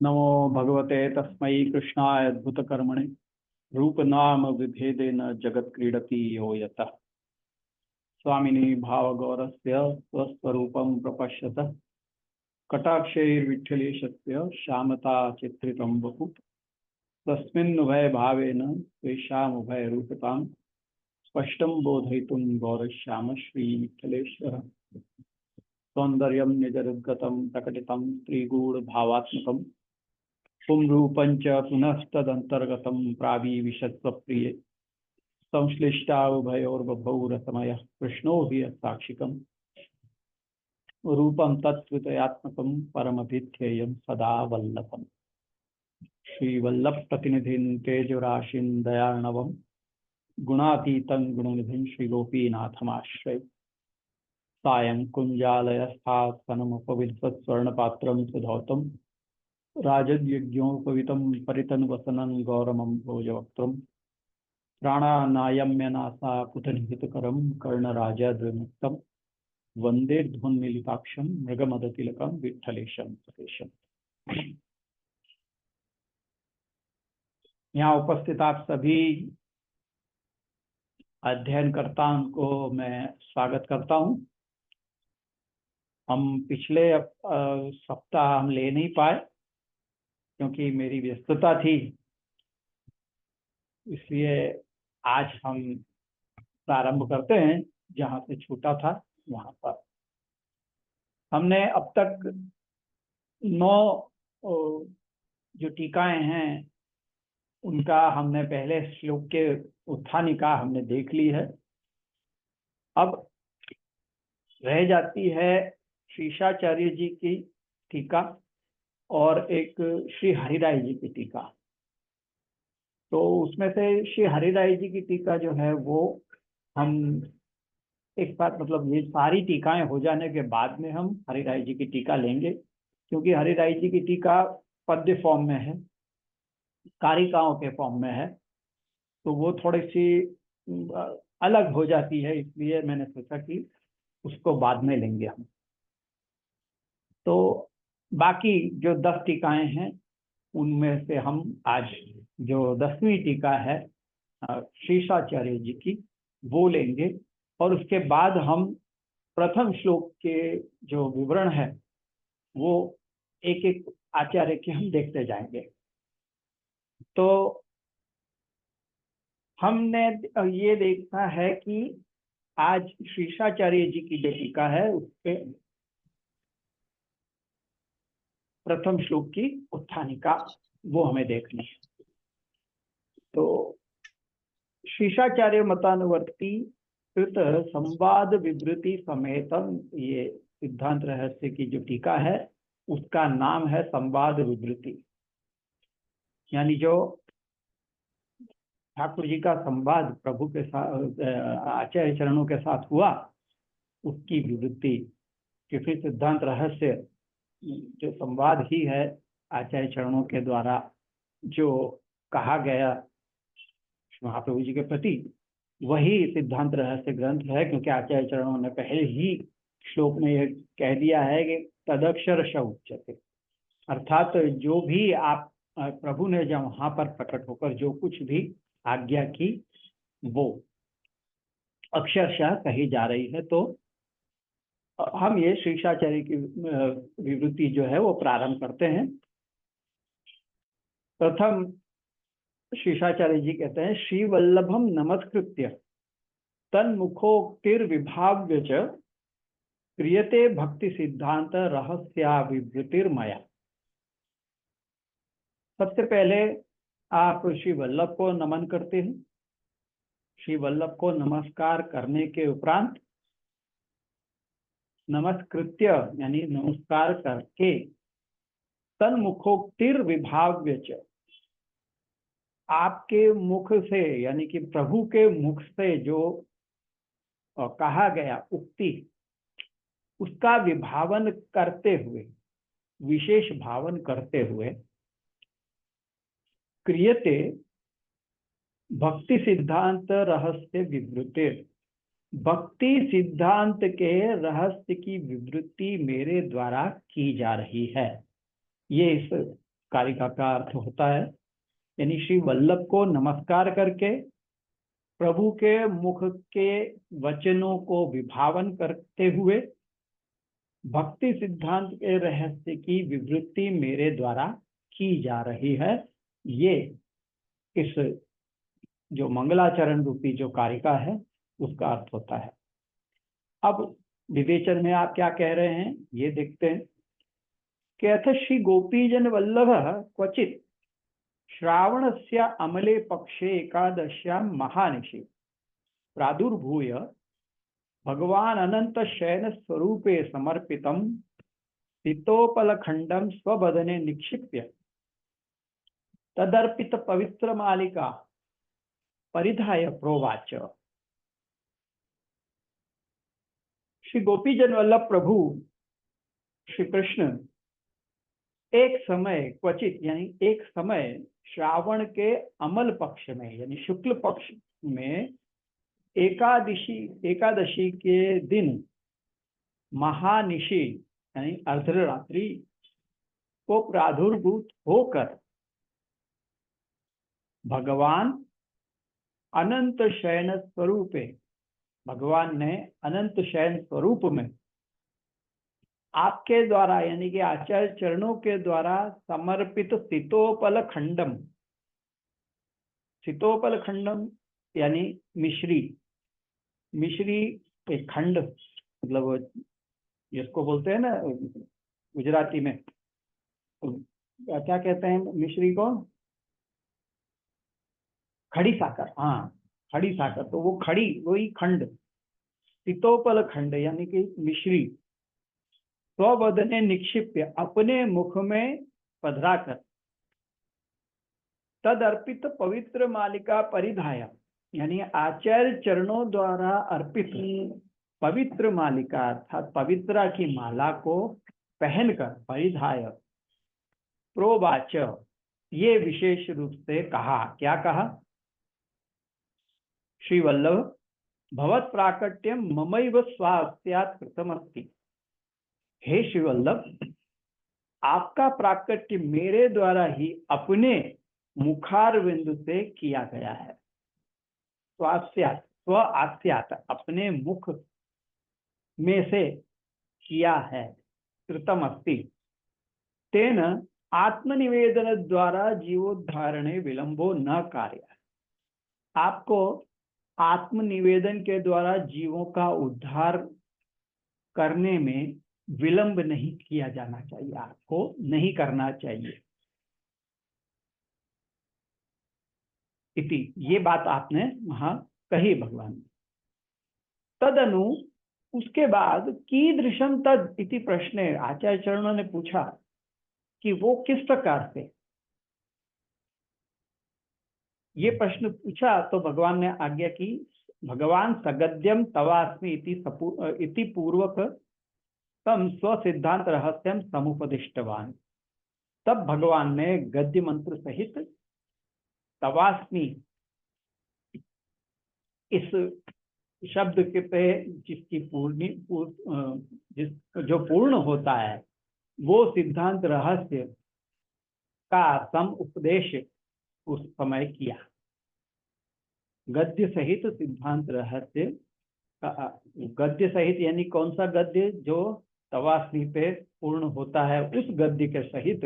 नमो भगवते तस्मै कृष्णाय अद्भुतकर्मणे रूपनाम विभेदेन जगत् क्रीडति यो यतः स्वामिनी भावगौरस्य स्वस्वरूपं प्रपश्यतः कटाक्षैर्विठ्ठलेशस्य श्यामता चित्रितं बहु तस्मिन्नुभय भावेन तेषामुभयरूपतां स्पष्टं बोधयितुं गौरश्याम श्रीविठ्ठलेश्वरः सौन्दर्यं निजरुद्गतं प्रकटितं स्त्रीगूढभावात्मकं पुंरूपं च पुनस्तदन्तर्गतं प्राविविशत्वप्रिये संश्लिष्टा उभयोर्बभौ रसमयः कृष्णो हि साक्षिकम् रूपं तत्त्वतयात्मकं परमभिध्येयं सदा वल्लभम् श्रीवल्लभप्रतिनिधिं तेजराशिं दयार्णवं गुणातीतं गुणनिधिं श्रीगोपीनाथमाश्रये सायं कुञ्जालयस्थात् सनमुपविद्वत्स्वर्णपात्रं सुधौतं राजद्यज्ञोपवितं परितन्वसनं गौरमं भोजवक्त्रं प्राणानायम्यनासा पुतनिहितकरं कर्णराजाद्विमुक्तं वंदे ध्वन्मिलिताक्षं मृगमदतिलकं विठ्ठलेशं सुरेशं। यहाँ उपस्थित आप सभी अध्ययनकर्ताओं को मैं स्वागत करता हूँ। हम पिछले सप्ताह हम ले नहीं पाए क्योंकि मेरी व्यस्तता थी, इसलिए आज हम प्रारंभ करते हैं जहाँ से छूटा था वहाँ पर। हमने अब तक 9 जो टीकाएं हैं उनका हमने पहले श्लोक के उत्थानिका हमने देख ली है। अब रह जाती है शेषाचार्य जी की टीका और एक श्री हरिराय जी की टीका। तो उसमें से श्री हरिराय जी की टीका जो है वो हम एक साथ, मतलब ये सारी टीकाएं हो जाने के बाद में हम हरिराय जी की टीका लेंगे, क्योंकि हरिराय जी की टीका पद्य फॉर्म में है, कारिकाओं के फॉर्म में है, तो वो थोड़ी सी अलग हो जाती है, इसलिए मैंने सोचा कि उसको बाद में लेंगे हम। तो बाकी जो 10 टीकाएं हैं उनमें से हम आज जो 10वीं टीका है शेषाचार्य जी की वो लेंगे, और उसके बाद हम प्रथम श्लोक के जो विवरण है वो एक एक आचार्य के हम देखते जाएंगे। तो हमने ये देखा है कि आज शेषाचार्य जी की जो टीका है उसके प्रथम श्लोक की उत्थानिका वो हमें देखनी है। तो शेषाचार्य मतानुवर्ती कृत संवाद विवृति समेतम, ये सिद्धांत रहस्य की जो टीका है उसका नाम है संवाद विवृति, यानी जो ठाकुर जी का संवाद प्रभु के साथ आचार्य चरणों के साथ हुआ उसकी विवृत्ति। क्योंकि सिद्धांत रहस्य जो संवाद ही है आचार्य चरणों के द्वारा जो कहा गया महाप्रभु जी के प्रति, वही सिद्धांत रहस्य ग्रंथ है। क्योंकि आचार्य चरणों ने पहले ही श्लोक में यह कह दिया है कि तदक्षर उच्यते, अर्थात जो भी आप प्रभु ने जब वहां पर प्रकट होकर जो कुछ भी आज्ञा की वो अक्षरशः कही जा रही है। तो हम ये शेषाचार्य की विवृत्ति जो है वो प्रारंभ करते हैं। प्रथम शेषाचार्य जी कहते हैं, श्री वल्लभम नमस्कृत्य तन्मुखोक्तिर्विभाव्य च क्रियते भक्ति सिद्धांत रहस्याविवृतिर्मया। सबसे पहले आप श्री वल्लभ को नमन करते हैं। श्री वल्लभ को नमस्कार करने के उपरांत नमस्कृत्य यानी नमस्कार करके तन्मुखोक्तिर्विभाव्य च, आपके मुख से यानी कि प्रभु के मुख से जो कहा गया उक्ति उसका विभावन करते हुए, विशेष भावन करते हुए, क्रियते भक्ति सिद्धांत रहस्य विवृति, भक्ति सिद्धांत के रहस्य की विवृत्ति मेरे द्वारा की जा रही है। ये इस कारिका का अर्थ होता है, यानी श्री वल्लभ को नमस्कार करके प्रभु के मुख के वचनों को विभावन करते हुए भक्ति सिद्धांत के रहस्य की विवृत्ति मेरे द्वारा की जा रही है। ये इस जो मंगलाचरण रूपी जो कारिका है उसका अर्थ होता है। अब विवेचन में आप क्या कह रहे हैं ये देखते हैं कि अथ श्री गोपीजन वल्लभ क्वचित श्रावणस्य अमले पक्षे एकादश्यां महानिशि प्रादुर्भूय भगवान अनंत शयन स्वरूपे समर्पितं स्थितोपलखंडं स्वबदने निक्षिप्य तदर्पित पवित्र मालिका परिधाय प्रोवाच। श्री गोपीजन वल्लभ प्रभु श्री कृष्ण एक समय क्वचित यानी एक समय श्रावण के अमल पक्ष में यानी शुक्ल पक्ष में एकादशी के दिन महानिशि यानी अर्धरात्रि को प्रादुर्भूत होकर भगवान अनंत शयन स्वरूपे भगवान ने अनंत शयन स्वरूप में आपके द्वारा यानी कि आचार्य चरणों के द्वारा समर्पित सितोपल खंडम यानी मिश्री एक खंड मतलब जिसको बोलते हैं ना गुजराती में क्या कहते हैं मिश्री को, खड़ी साकर। हाँ खड़ी साकर, तो वो खड़ी वही खंड सितोपल खंड यानी कि मिश्री स्वबदने निक्षिप्य अपने मुख में पधराकर तद अर्पित पवित्र मालिका परिधाया यानी आचार्य चरणों द्वारा अर्पित पवित्र मालिका अर्थात पवित्रा की माला को पहनकर परिधाय प्रोवाच ये विशेष रूप से कहा। क्या कहा? श्री वल्लभ भवत प्राकट्यम ममैव स्वास्यात् कृतमस्ति। हे श्री वल्लभ आपका प्राकट्य मेरे द्वारा ही अपने मुखारविंद से किया गया है। स्वास्यात् स्व आस्यात् अपने मुख में से किया है। कृतमस्ति तेन आत्मनिवेदन द्वारा जीवोद्धारणे विलंबो न कार्य। आपको आत्मनिवेदन के द्वारा जीवों का उद्धार करने में विलंब नहीं किया जाना चाहिए, आपको नहीं करना चाहिए। इति ये बात आपने वहां कही भगवान ने। तदनु उसके बाद कीदृशम तद इति प्रश्न आचार्य चरणों ने पूछा कि वो किस प्रकार से, ये प्रश्न पूछा तो भगवान ने आज्ञा की भगवान सगद्यम तवास्मि इति पूर्वक तम स्वसिद्धांत रहस्यम समुपदिष्टवान। तब भगवान ने गद्य मंत्र सहित तवास्मि इस शब्द के पे जिसकी जो पूर्ण होता है वो सिद्धांत रहस्य का सम उपदेश उस समय किया। गद्य सहित सिद्धांत रहस्य गद्य सहित यानी कौन सा गद्य जो तवास्मि पे पूर्ण होता है, उस गद्य के सहित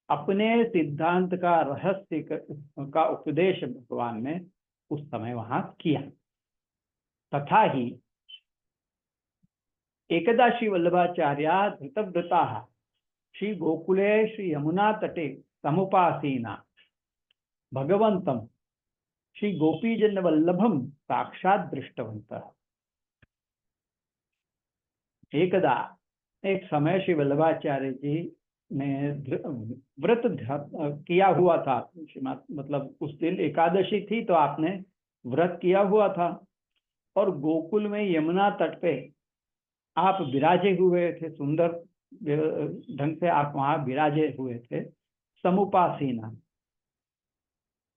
अपने सिद्धांत का रहस्य का उपदेश भगवान ने उस समय वहां किया। तथा ही एकदा श्री वल्लभाचार्या धृतव्रता श्री गोकुले श्री यमुना तटे समुपासीना भगवंतम श्री गोपीजन वल्लभम साक्षात दृष्टवंतः। एकदा एक समय श्री वल्लभाचार्य जी ने व्रत किया हुआ था, मतलब उस दिन एकादशी थी तो आपने व्रत किया हुआ था और गोकुल में यमुना तट पे आप विराजे हुए थे, सुंदर ढंग से आप वहां विराजे हुए थे। समुपासीना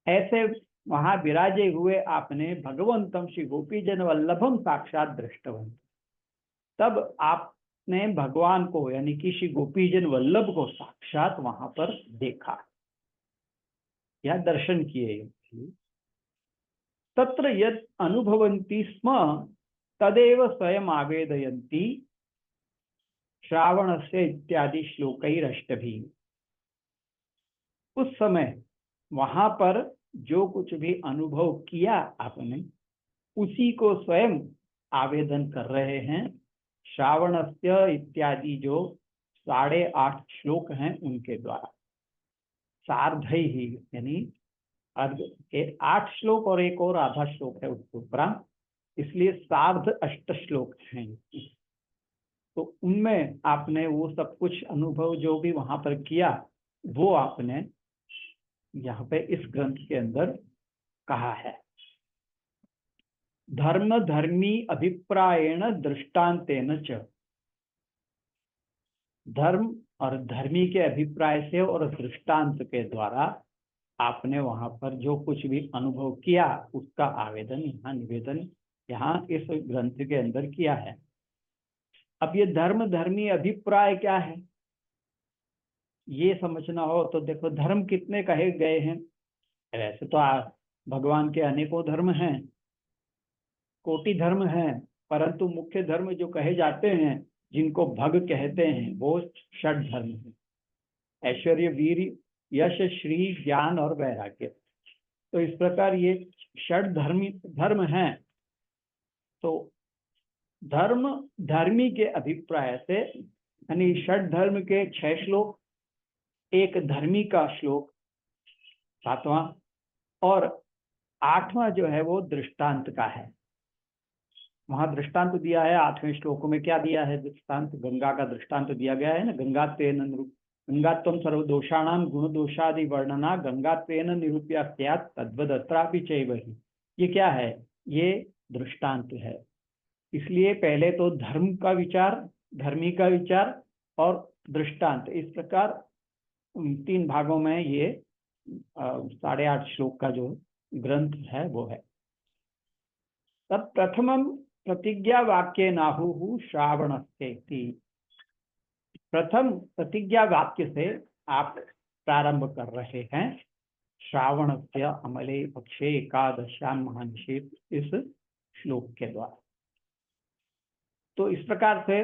ऐसे वहां विराजे हुए आपने भगवंतम श्री गोपीजन वल्लभम साक्षात दृष्टवंत। तब आप ने भगवान को यानी कि श्री गोपीजन वल्लभ को साक्षात वहां पर देखा या दर्शन किए। तत्र यत् अनुभवन्ति स्म तदेव स्वयं आवेदयन्ति श्रावणस्य इत्यादि श्लोकैरष्टभिः। उस समय वहां पर जो कुछ भी अनुभव किया आपने उसी को स्वयं आवेदन कर रहे हैं श्रावणस्य इत्यादि जो 8.5 श्लोक हैं उनके द्वारा। सार्धई ही यानी 8 श्लोक और एक और आधा श्लोक है उसके उपरांत, इसलिए सार्ध 8 श्लोक हैं। तो उनमें आपने वो सब कुछ अनुभव जो भी वहां पर किया वो आपने यहाँ पे इस ग्रंथ के अंदर कहा है। धर्म धर्मी अभिप्रायेण दृष्टांतेन च, धर्म और धर्मी के अभिप्राय से और दृष्टांत के द्वारा आपने वहां पर जो कुछ भी अनुभव किया उसका आवेदन यहाँ निवेदन यहाँ इस ग्रंथ के अंदर किया है। अब ये धर्म धर्मी अभिप्राय क्या है ये समझना हो तो देखो धर्म कितने कहे गए हैं। वैसे तो भगवान के अनेकों धर्म हैं, कोटि धर्म हैं, परंतु मुख्य धर्म जो कहे जाते हैं जिनको भग कहते हैं वो 6 धर्म हैं। ऐश्वर्य, वीर, यश, श्री, ज्ञान और वैराग्य। तो इस प्रकार ये 6 धर्म हैं। तो धर्म धर्मी के अभिप्राय से यानी 6 धर्म के 6 श्लोक, एक धर्मी का श्लोक 7वां और 8वां जो है वो दृष्टांत का है। वहां दृष्टांत दिया है 8वें श्लोक में। क्या दिया है दृष्टांत? गंगा का दृष्टांत दिया गया है ना। गंगात्वं सर्वदोषाणां गुणदोषादि वर्णना गंगात्वेन निरूप्या स्यात् तद्वदत्रापि चैवहि। ये क्या है? ये दृष्टांत है। इसलिए पहले तो धर्म का विचार, धर्मी का विचार और दृष्टांत, इस प्रकार 3 भागों में ये 8.5 श्लोक का जो ग्रंथ है वो है। तब प्रथमम प्रतिज्ञा वाक्य नाहु श्रावणस्येति। प्रथम प्रतिज्ञा वाक्य से आप प्रारंभ कर रहे हैं श्रावणस्य अमले पक्षे एकादश्यां महानिशे इस श्लोक के द्वारा। तो इस प्रकार से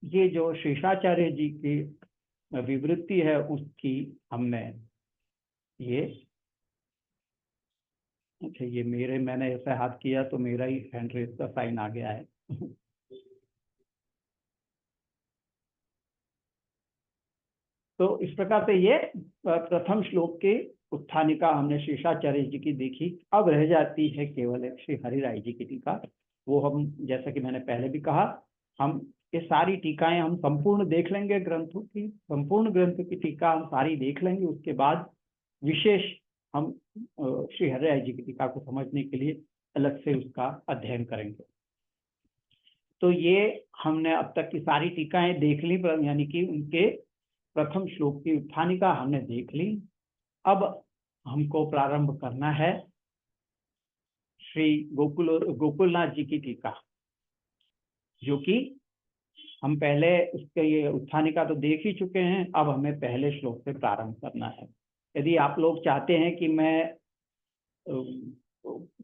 ये जो शेषाचार्य जी की विवृत्ति है उसकी हमने ये अच्छा ये मैंने ऐसा हाथ किया तो मेरा ही हैंड रेस का साइन आ गया है। तो इस प्रकार से ये प्रथम श्लोक के उत्थानिका हमने शेषाचार्य जी की देखी। अब रह जाती है केवल श्री हरिराय जी की टीका। वो हम जैसा कि मैंने पहले भी कहा हम ये सारी टीकाएं हम संपूर्ण देख लेंगे, ग्रंथों की संपूर्ण ग्रंथ की टीका हम सारी देख लेंगे। उसके बाद विशेष हम श्री हरिराय जी की टीका को समझने के लिए अलग से उसका अध्ययन करेंगे। तो ये हमने अब तक की सारी टीकाएं देख ली, यानी कि उनके प्रथम श्लोक की उत्थानिका हमने देख ली। अब हमको प्रारंभ करना है श्री गोकुलनाथ जी की टीका, जो कि हम पहले उसके ये उत्थानिका तो देख ही चुके हैं। अब हमें पहले श्लोक से प्रारंभ करना है। यदि आप लोग चाहते हैं कि मैं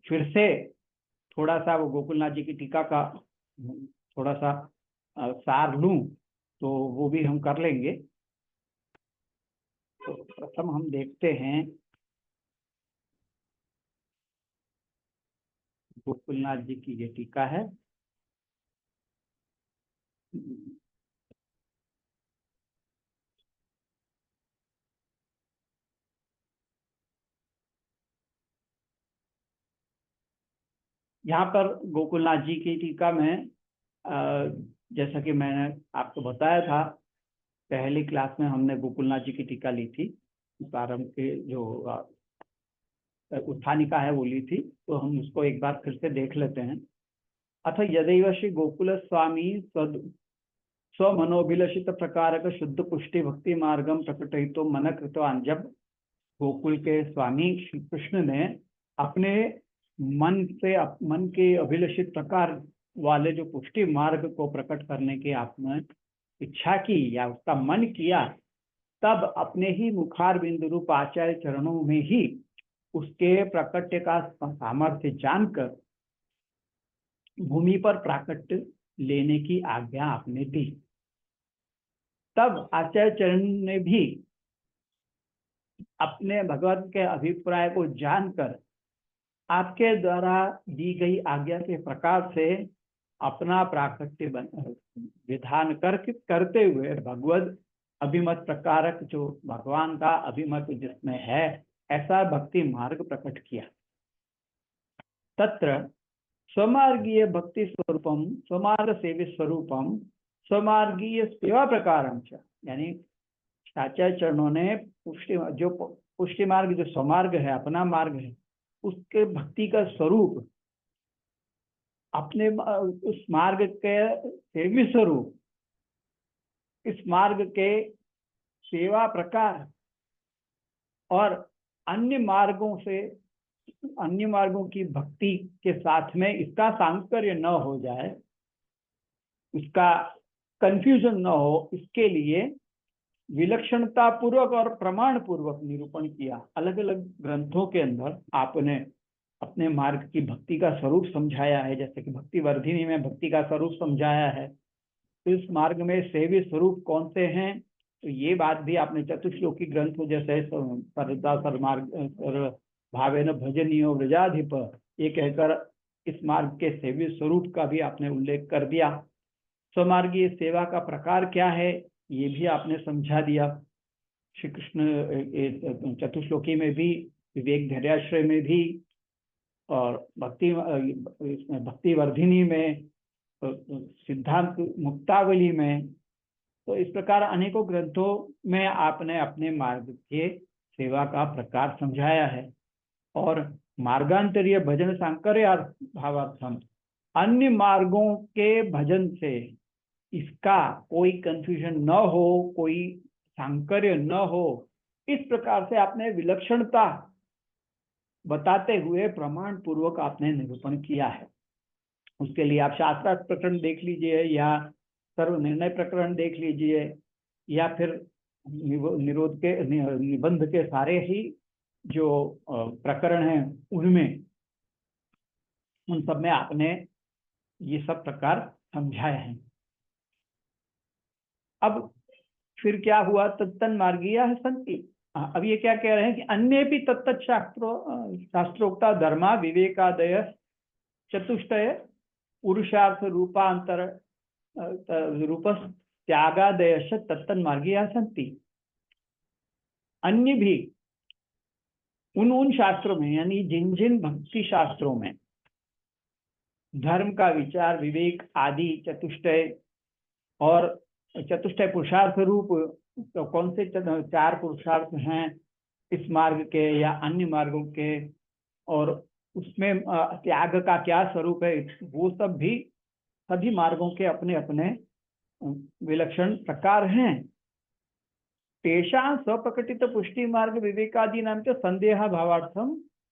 फिर से थोड़ा सा वो गोकुलनाथ जी की टीका का थोड़ा सा सार लूं तो वो भी हम कर लेंगे। तो प्रथम हम देखते हैं गोकुलनाथ जी की ये टीका है। यहाँ पर गोकुलनाथ जी की टीका में जैसा कि मैंने आपको बताया था पहली क्लास में हमने गोकुलनाथ जी की टीका ली थी, प्रारंभ के जो उत्थानिका है वो ली थी। तो हम उसको एक बार फिर से देख लेते हैं। अथ यदैव श्री गोकुल स्वामी स्वमनोभिलषित प्रकारक शुद्ध पुष्टि भक्ति मार्गम प्रकटयितो मन कृतवान। जब गोकुल के स्वामी श्री कृष्ण ने अपने मन के अभिलषित प्रकार वाले जो पुष्टि मार्ग को प्रकट करने की आपने इच्छा की या उसका मन किया, तब अपने ही मुखार बिंदु रूप आचार्य चरणों में ही उसके प्राकट्य का सामर्थ्य जानकर भूमि पर प्राकट्य लेने की आज्ञा आपने दी। तब आचार्य चरण ने भी अपने भगवत के अभिप्राय को जानकर आपके द्वारा दी गई आज्ञा के प्रकार से अपना प्राकट्य विधान करते हुए भगवत अभिमत प्रकारक जो भगवान का अभिमत जिसमें है ऐसा भक्ति मार्ग प्रकट किया। तत्र स्वमार्गीय भक्ति स्वरूपम स्वमार्ग सेवी स्वरूपम स्वमार्गीय सेवा प्रकारम च, यानी आचार्य चरणों ने पुष्टि मार्ग जो स्वमार्ग है, अपना मार्ग है, उसके भक्ति का स्वरूप अपने उस मार्ग के सेवी स्वरूप, इस मार्ग के सेवा प्रकार और अन्य मार्गों की भक्ति के साथ में इसका सांकर्य न हो जाए, इसका कंफ्यूजन न हो, इसके लिए विलक्षणता पूर्वक और प्रमाण पूर्वक निरूपण किया। अलग अलग ग्रंथों के अंदर आपने अपने मार्ग की भक्ति का स्वरूप समझाया है, जैसे कि भक्ति वर्धिनी में भक्ति का स्वरूप समझाया है। तो इस मार्ग में सेवी स्वरूप कौन से हैं, तो ये बात भी आपने चतुश्लोकी ग्रंथ जैसे सरदा सरमार्ग भावेन भजनीयो व्रजाधिप ये कहकर इस मार्ग के सेवी स्वरूप का भी आपने उल्लेख कर दिया। स्वमार्गीय सेवा का प्रकार क्या है ये भी आपने समझा दिया। श्री कृष्ण चतुश्लोकी में भी, विवेक धैर्याश्रय में भी, और भक्ति वर्धिनी में, सिद्धांत मुक्तावली में, तो इस प्रकार अनेकों ग्रंथों में आपने अपने मार्ग के सेवा का प्रकार समझाया है। और मार्गांतरीय भजन सांकर्य भावार्थम, अन्य मार्गों के भजन से इसका कोई कंफ्यूजन न हो, कोई सांकर्य न हो, इस प्रकार से आपने विलक्षणता बताते हुए प्रमाण पूर्वक आपने निरूपण किया है। उसके लिए आप शास्त्रार्थ प्रकरण देख लीजिए या सर्व निर्णय प्रकरण देख लीजिए या फिर निरोध के निबंध के सारे ही जो प्रकरण हैं उनमें, उन सब में आपने ये सब प्रकार समझाए हैं। अब फिर क्या हुआ, तत्तन मार्गीय संति। अब ये क्या कह रहे हैं कि अन्य भी तत्त शास्त्रोक्ता धर्मा विवेकादय चतुष्टय पुरुषार्थ रूपांतर रूप त्यागादय तत्तन मार्गीय संति। अन्य भी उन शास्त्रों में, यानी जिन जिन भक्ति शास्त्रों में धर्म का विचार, विवेक आदि चतुष्टय और चतुष्टय पुरुषार्थ रूप, तो कौन से 4 पुरुषार्थ हैं इस मार्ग के या अन्य मार्गों के, और उसमें त्याग का क्या स्वरूप है, वो सब भी सभी मार्गों के अपने अपने विलक्षण प्रकार हैं। तेषां स्वप्रकटित पुष्टि मार्ग विवेकादि नाम के संदेह भावार्थम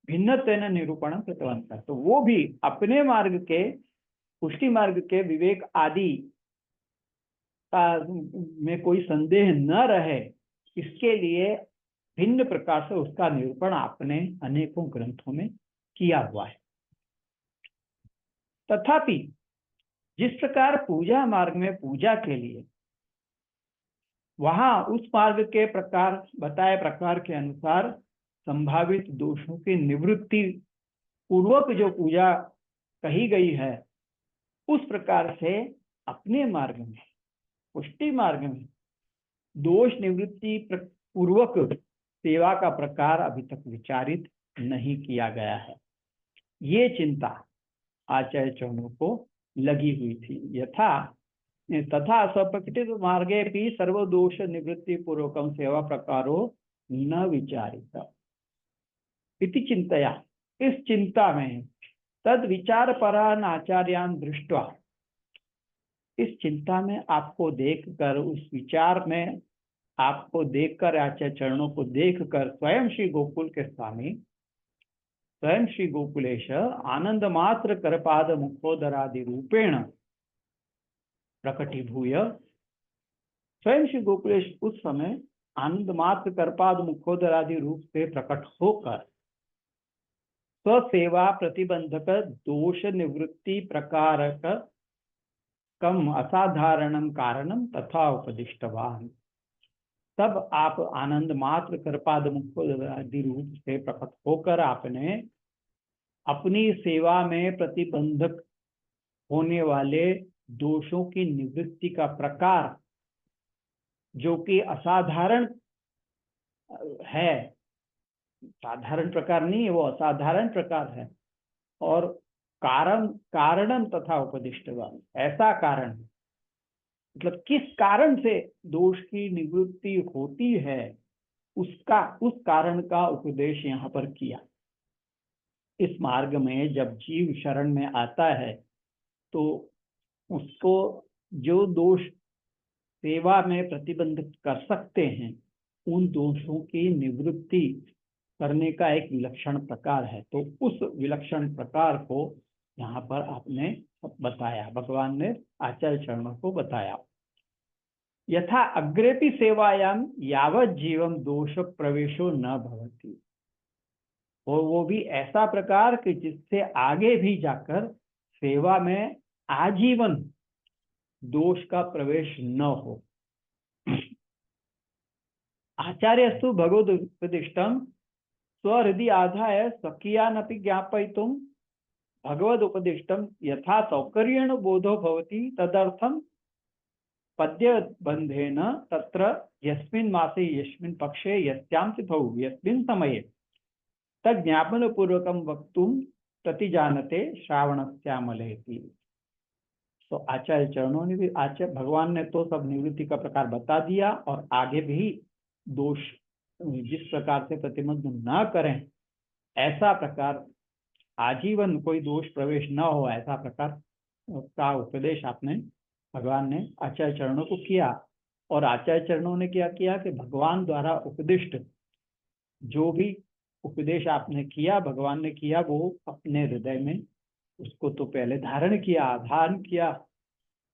भिन्नत्वेन निरूपण कृतवन्तः। तो वो भी अपने मार्ग के, पुष्टि मार्ग के विवेक आदि में कोई संदेह न रहे, इसके लिए भिन्न प्रकार से उसका निरूपण आपने अनेकों ग्रंथों में किया हुआ है। तथापि जिस प्रकार पूजा मार्ग में पूजा के लिए वहां उस मार्ग के प्रकार बताए प्रकार के अनुसार संभावित दोषों की निवृत्ति पूर्वक जो पूजा कही गई है, उस प्रकार से अपने मार्ग में, पुष्टि मार्ग में दोष निवृत्ति पूर्वक सेवा का प्रकार अभी तक विचारित नहीं किया गया है। ये चिंता आचार्य चरणों को लगी हुई थी। तथा स्वप्रकटित मार्गे भी सर्वदोष निवृत्ति पूर्वकम सेवा प्रकारो न विचारित इति चिंतया। इस चिंता में तद विचार परान आचार्यान दृष्टवा, इस चिंता में आपको देखकर, उस विचार में आपको देखकर, आचार्य चरणों को देखकर स्वयं श्री गोकुल के स्वामी स्वयं श्री गोकुलेश आनंद मात्र करपाद मुखोदरादि रूपेण प्रकटीभूय, स्वयं श्री गोकुलेश उस समय आनंद मात्र करपाद मुखोदरादि रूप से प्रकट होकर स्वसेवा प्रतिबंधक दोष निवृत्ति प्रकारक कम असाधारणम कारणम तथा उपदिष्टवान। तब आप आनंद मात्र कृपाद मुखोदरादि रूप से प्रकट होकर आपने अपनी सेवा में प्रतिबंधक होने वाले दोषों की निवृत्ति का प्रकार, जो कि असाधारण है, साधारण प्रकार नहीं है, वो असाधारण प्रकार है, और कारणम तथा उपदिष्टवान, ऐसा कारण, मतलब किस कारण से दोष की निवृत्ति होती है उस कारण का उपदेश यहाँ पर किया। इस मार्ग में जब जीव शरण में आता है तो उसको जो दोष सेवा में प्रतिबंधित कर सकते हैं, उन दोषों की निवृत्ति करने का एक विलक्षण प्रकार है। तो उस विलक्षण प्रकार को यहाँ पर आपने बताया, भगवान ने आचार्य चरणों को बताया। यथा अग्रेपि सेवायाम यावत जीवम दोष प्रवेशो न भवति, और वो भी ऐसा प्रकार कि जिससे आगे भी जाकर सेवा में आजीवन दोष का प्रवेश न हो। आचार्यस्तु भगवद उपदिष्टम स्वहृदि आधाय स्वकीयानपि ज्ञापयितुम भगवद उपदिष्टम यथा सौकर्येण बोधो भवति तदर्थम पद्य बंधेन तत्र यस्मिन् मासे यस्मिन् पक्षे यस्यां तिथौ यस्मिन् समये तज्ञापन पूर्वकम वक्तुम प्रतिजानते श्रावणस्यामलेति। तो आचार्य चरणों ने भी, आचार्य भगवान ने तो सब निवृत्ति का प्रकार बता दिया, और आगे भी दोष जिस प्रकार से प्रतिबंध न करें, ऐसा प्रकार आजीवन कोई दोष प्रवेश न हो, ऐसा प्रकार का उपदेश आपने भगवान ने आचार्य चरणों को किया। और आचार्य चरणों ने क्या किया कि भगवान द्वारा उपदिष्ट जो भी उपदेश आपने किया, भगवान ने किया, वो अपने हृदय में उसको तो पहले धारण किया, आधारण किया,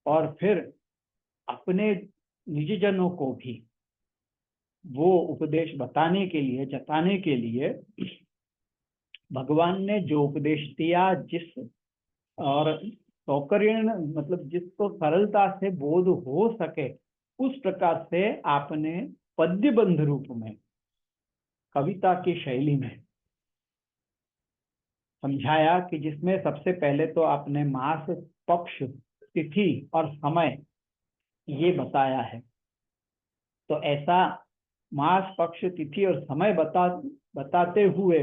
और फिर अपने निजजनों को भी वो उपदेश बताने के लिए, जताने के लिए भगवान ने जो उपदेश दिया, जिस और सौकर्य मतलब जिसको सरलता से बोध हो सके, उस प्रकार से आपने पद्यबंध रूप में, कविता की शैली में समझाया, कि जिसमें सबसे पहले तो आपने मास, पक्ष, तिथि और समय ये बताया है। तो ऐसा मास, पक्ष, तिथि और समय बताते हुए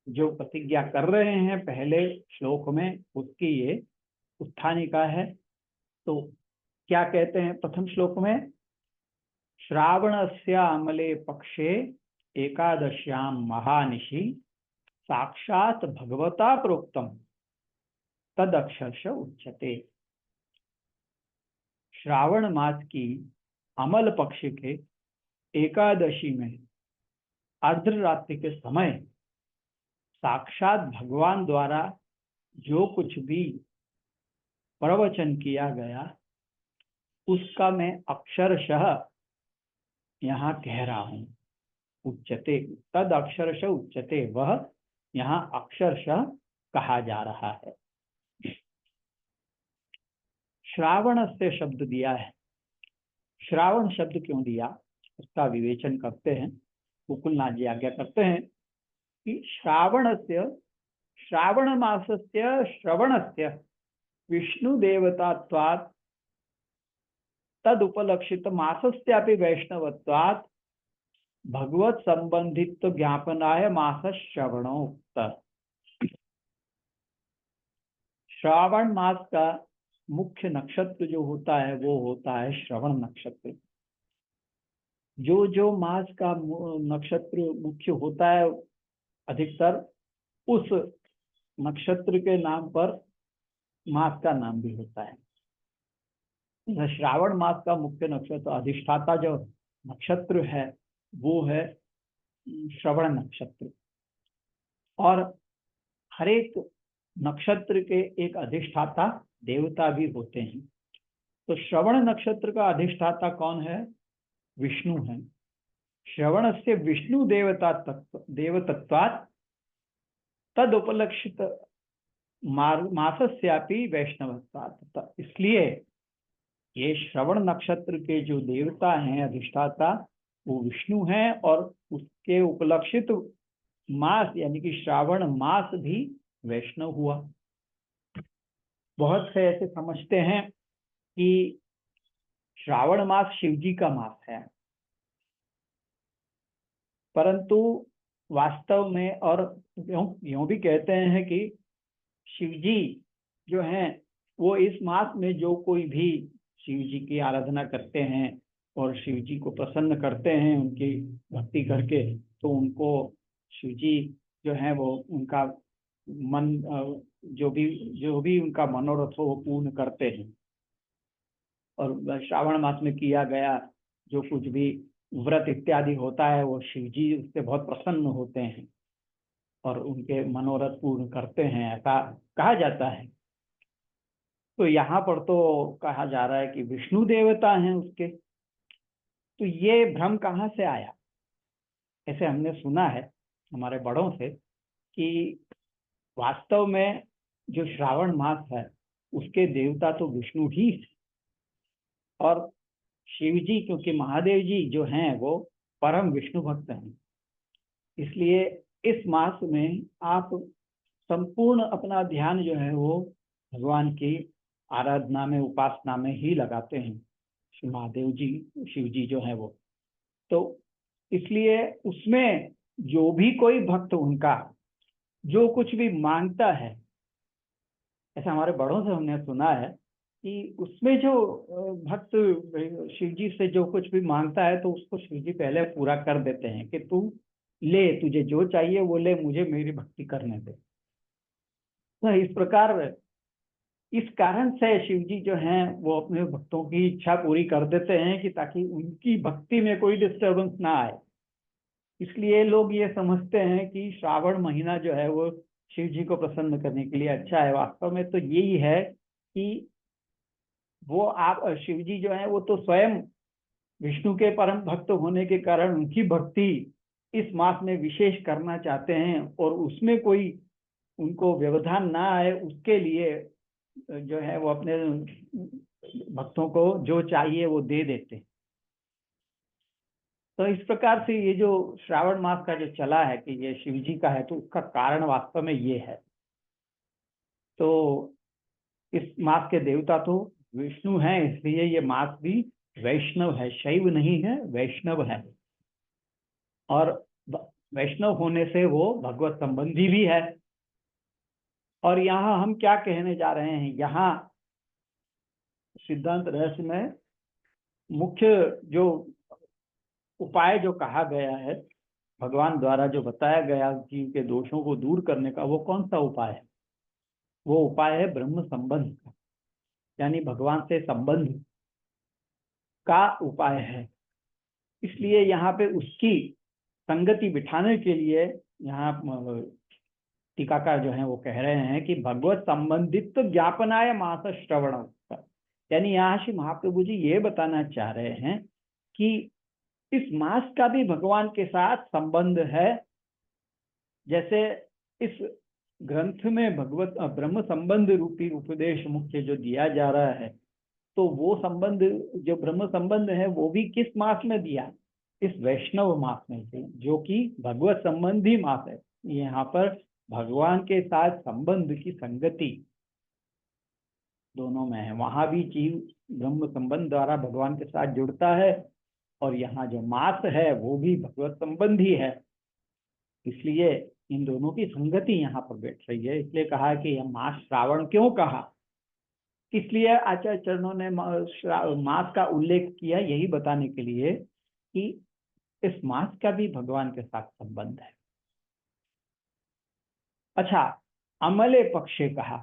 जो प्रतिज्ञा कर रहे हैं पहले श्लोक में, उसकी ये उत्थानिका है। तो क्या कहते हैं प्रथम श्लोक में? श्रावणस्यामले पक्षे एकादश्यां महानिशि साक्षात भगवता प्रोक्तम तदक्षरश उच्यते। श्रावण मास की अमल पक्ष के एकादशी में अर्धरात्रि के समय साक्षात भगवान द्वारा जो कुछ भी प्रवचन किया गया, उसका मैं अक्षरशः यहाँ कह रहा हूँ। उच्यते, तद अक्षरश उच्यते, वह यहाँ अक्षरशः कहा जा रहा है। श्रावण से शब्द दिया है। श्रावण शब्द क्यों दिया, उसका विवेचन करते हैं। गोकुलनाथ जी आज्ञा करते हैं कि श्रावण मासस्य श्रवणस्य विष्णु देवतात्वात् तदुपलक्षित मासस्यापि वैष्णवत्वात् भगवत संबंधित ज्ञापनाय मास श्रवणोक्त। श्रावण मास का मुख्य नक्षत्र जो होता है वो होता है श्रवण नक्षत्र। जो मास का नक्षत्र मुख्य होता है, अधिकतर उस नक्षत्र के नाम पर मास का नाम भी होता है। श्रावण मास का मुख्य नक्षत्र, अधिष्ठाता जो नक्षत्र है वो है श्रवण नक्षत्र। और हर एक नक्षत्र के एक अधिष्ठाता देवता भी होते हैं। तो श्रवण नक्षत्र का अधिष्ठाता कौन है? विष्णु है। श्रवण से विष्णु देवता तत्व देवतत्वात् तद उपलक्षित मासस्यापि वैष्णवत्वात्। इसलिए ये श्रवण नक्षत्र के जो देवता हैं, अधिष्ठाता, वो विष्णु हैं, और उसके उपलक्षित मास यानी कि श्रावण मास भी वैष्णव हुआ। बहुत से ऐसे समझते हैं कि श्रावण मास शिवजी का मास है, परंतु वास्तव में, और यूं भी कहते हैं कि शिवजी जो हैं वो इस मास में जो कोई भी शिव जी की आराधना करते हैं और शिव जी को प्रसन्न करते हैं उनकी भक्ति करके, तो उनको शिव जी जो है वो उनका मन जो भी उनका मनोरथ हो वो पूर्ण करते हैं। और श्रावण मास में किया गया जो कुछ भी व्रत इत्यादि होता है वो शिव जी उससे बहुत प्रसन्न होते हैं और उनके मनोरथ पूर्ण करते हैं, ऐसा कहा जाता है। तो यहाँ पर तो कहा जा रहा है कि विष्णु देवता हैं उसके। तो ये भ्रम कहाँ से आया? ऐसे हमने सुना है हमारे बड़ों से कि वास्तव में जो श्रावण मास है उसके देवता तो विष्णु ही है, और शिव जी, क्योंकि महादेव जी जो हैं वो परम विष्णु भक्त हैं, इसलिए इस मास में आप संपूर्ण अपना ध्यान जो है वो भगवान की आराधना में, उपासना में ही लगाते हैं। श्री महादेव जी, शिव जी जो है वो, तो इसलिए उसमें जो भी कोई भक्त उनका जो कुछ भी मांगता है, ऐसा हमारे बड़ों से हमने सुना है कि उसमें जो भक्त शिव जी से जो कुछ भी मांगता है तो उसको शिव जी पहले पूरा कर देते हैं कि तू ले, तुझे जो चाहिए वो ले, मुझे मेरी भक्ति करने दे। तो इस प्रकार, इस कारण से शिव जी जो हैं वो अपने भक्तों की इच्छा पूरी कर देते हैं कि ताकि उनकी भक्ति में कोई डिस्टर्बेंस ना आए। इसलिए लोग ये समझते हैं कि श्रावण महीना जो है वो शिव जी को प्रसन्न करने के लिए अच्छा है। वास्तव में तो यही है कि वो आप शिव जी जो है वो तो स्वयं विष्णु के परम भक्त होने के कारण उनकी भक्ति इस मास में विशेष करना चाहते हैं, और उसमें कोई उनको व्यवधान ना आए उसके लिए जो है वो अपने भक्तों को जो चाहिए वो दे देते हैं। तो इस प्रकार से ये जो श्रावण मास का जो चला है कि ये शिव जी का है, तो उसका कारण वास्तव में ये है। तो इस मास के देवता तो विष्णु हैं, इसलिए ये मास भी वैष्णव है, शैव नहीं है, वैष्णव है। और वैष्णव होने से वो भगवत संबंधी भी है। और यहाँ हम क्या कहने जा रहे हैं, यहाँ सिद्धांत रहस्य में मुख्य जो उपाय जो कहा गया है भगवान द्वारा, जो बताया गया जीव के दोषों को दूर करने का, वो कौन सा उपाय है? वो उपाय है ब्रह्म संबंध का, यानी भगवान से संबंध का उपाय है। इसलिए यहाँ पे उसकी संगति बिठाने के लिए यहाँ टीकाकार जो है वो कह रहे हैं कि भगवत संबंधित ज्ञापनाय मास श्रवण, यानी यहाँ श्री महाप्रभु जी ये बताना चाह रहे हैं कि इस मास का भी भगवान के साथ संबंध है। जैसे इस ग्रंथ में भगवत ब्रह्म संबंध रूपी उपदेश मुख्य जो दिया जा रहा है, तो वो संबंध जो ब्रह्म संबंध है वो भी किस मास में दिया? इस वैष्णव मास में से, जो कि भगवत संबंधी मास है। यहाँ पर भगवान के साथ संबंध की संगति दोनों में है। वहां भी जीव ब्रह्म संबंध द्वारा भगवान के साथ जुड़ता है, और यहाँ जो मास है वो भी भगवत संबंधी है। इसलिए इन दोनों की संगति यहाँ पर बैठ रही है। इसलिए कहा कि यह मास श्रावण क्यों कहा, इसलिए आचार्य चरणों ने मास का उल्लेख किया, यही बताने के लिए कि इस मास का भी भगवान के साथ संबंध है। अच्छा, अमले पक्षे कहा,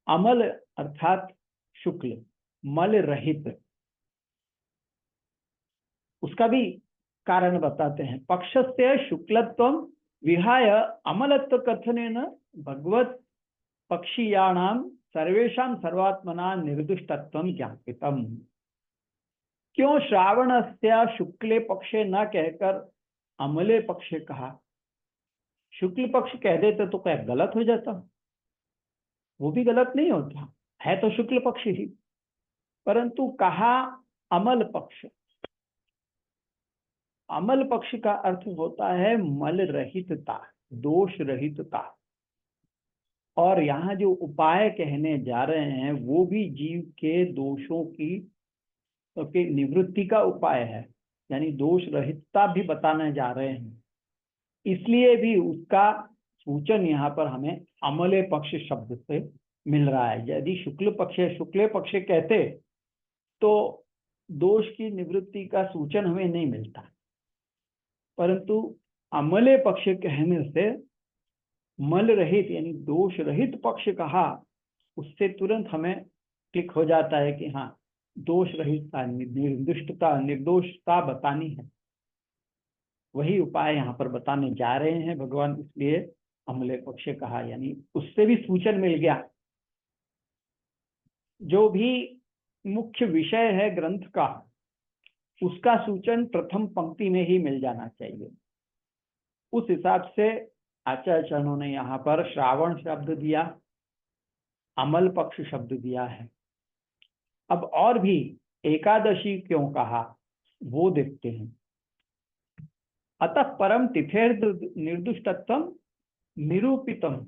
अमल अर्थात शुक्ल, मल रहित, उसका भी कारण बताते हैं। पक्ष से शुक्लत्व विहाय अमलत्व कथनेन भगवत पक्षीयाणाम सर्वेषां सर्वात्मना निर्दुष्टत्वं ज्ञापितम्। क्यों श्रावणस्य शुक्ले पक्षे न कहकर अमले पक्षे कहा? शुक्ल पक्ष कह देते तो क्या गलत हो जाता? वो भी गलत नहीं होता, है तो शुक्ल पक्ष ही, परंतु कहा अमल पक्ष। अमल पक्ष का अर्थ होता है मल रहितता, दोष रहितता। और यहाँ जो उपाय कहने जा रहे हैं वो भी जीव के दोषों की निवृत्ति का उपाय है, यानी दोष रहितता भी बताने जा रहे हैं। इसलिए भी उसका सूचन यहाँ पर हमें अमले पक्ष शब्द से मिल रहा है। यदि शुक्ले पक्ष कहते तो दोष की निवृत्ति का सूचन हमें नहीं मिलता, परंतु अमले पक्ष कहने से मल रहित यानी दोष रहित पक्ष कहा, उससे तुरंत हमें क्लिक हो जाता है कि हाँ, दोष रहितता, निर्दुष्टता, निर्दोषता बतानी है। वही उपाय यहाँ पर बताने जा रहे हैं भगवान, इसलिए अमले पक्ष कहा, यानी उससे भी सूचन मिल गया। जो भी मुख्य विषय है ग्रंथ का, उसका सूचन प्रथम पंक्ति में ही मिल जाना चाहिए। उस हिसाब से आचार्यों ने यहाँ पर श्रावण शब्द दिया, अमल पक्ष शब्द दिया है। अब और भी एकादशी क्यों कहा वो देखते हैं। अतः परम तिथेर निर्दुष्टत्वम निरूपितम।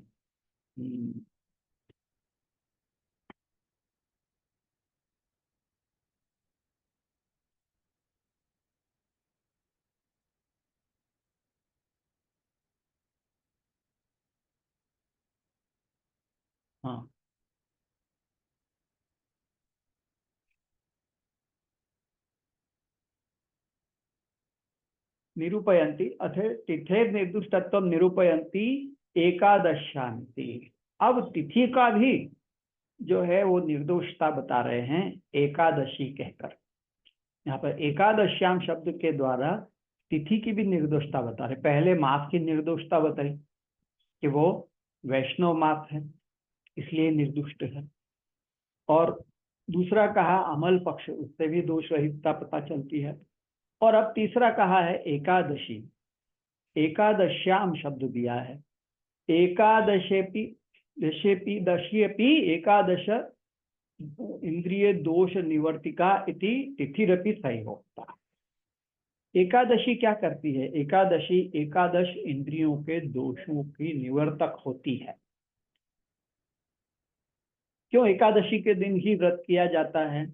हाँ, निरूपयन्ति अथ तिथेर निर्दुष्टत्वम निरूपयन्ति एकादशान्ति। अब तिथि का भी जो है वो निर्दोषता बता रहे हैं एकादशी कहकर। यहाँ पर एकादश्याम शब्द के द्वारा तिथि की भी निर्दोषता बता रहे। पहले मास की निर्दोषता बताई कि वो वैष्णव मास है, इसलिए निर्दुष्ट है, और दूसरा कहा अमल पक्ष, उससे भी दोष रहितता पता चलती है। और अब तीसरा कहा है एकादशी, एकादश्याम शब्द दिया है। एकादशेपि दश्येपि एकादश इंद्रिय दोष निवर्तिका इति तिथिरपि सही होता। एकादशी क्या करती है? एकादशी एकादश इंद्रियों के दोषों की निवर्तक होती है। क्यों एकादशी के दिन ही व्रत किया जाता है?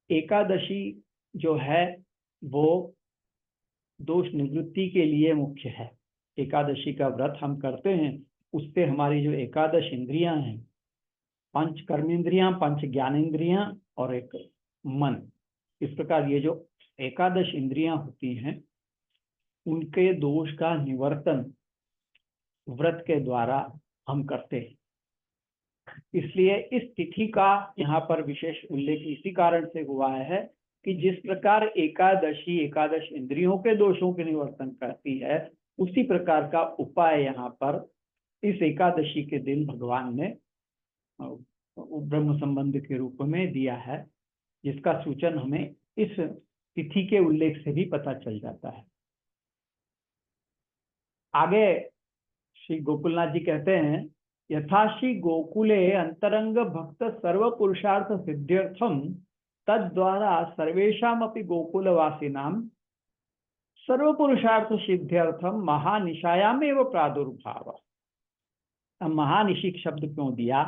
एकादशी जो है वो दोष निवृत्ति के लिए मुख्य है। एकादशी का व्रत हम करते हैं, उससे हमारी जो एकादश इंद्रियां हैं, पंच कर्मेंद्रियां, पंच ज्ञानेंद्रियां और एक मन, इस प्रकार ये जो एकादश इंद्रियां होती हैं उनके दोष का निवर्तन व्रत के द्वारा हम करते हैं। इसलिए इस तिथि का यहाँ पर विशेष उल्लेख इसी कारण से हुआ है कि जिस प्रकार एकादशी एकादश इंद्रियों के दोषों के निवर्तन करती है, उसी प्रकार का उपाय यहाँ पर इस एकादशी के दिन भगवान ने ब्रह्म संबंध के रूप में दिया है, जिसका सूचन हमें इस तिथि के उल्लेख से भी पता चल जाता है। आगे श्री गोकुलनाथ जी कहते हैं, यथाश्री गोकुले अंतरंग भक्त सर्व पुरुषार्थ सिद्ध्यर्थम तद्वारा सर्वेषामपि गोकुलवासिनां सर्व पुरुषार्थ सिद्ध्यर्थम महानिशायाम एवं प्रादुर्भाव। महानिशी शब्द क्यों दिया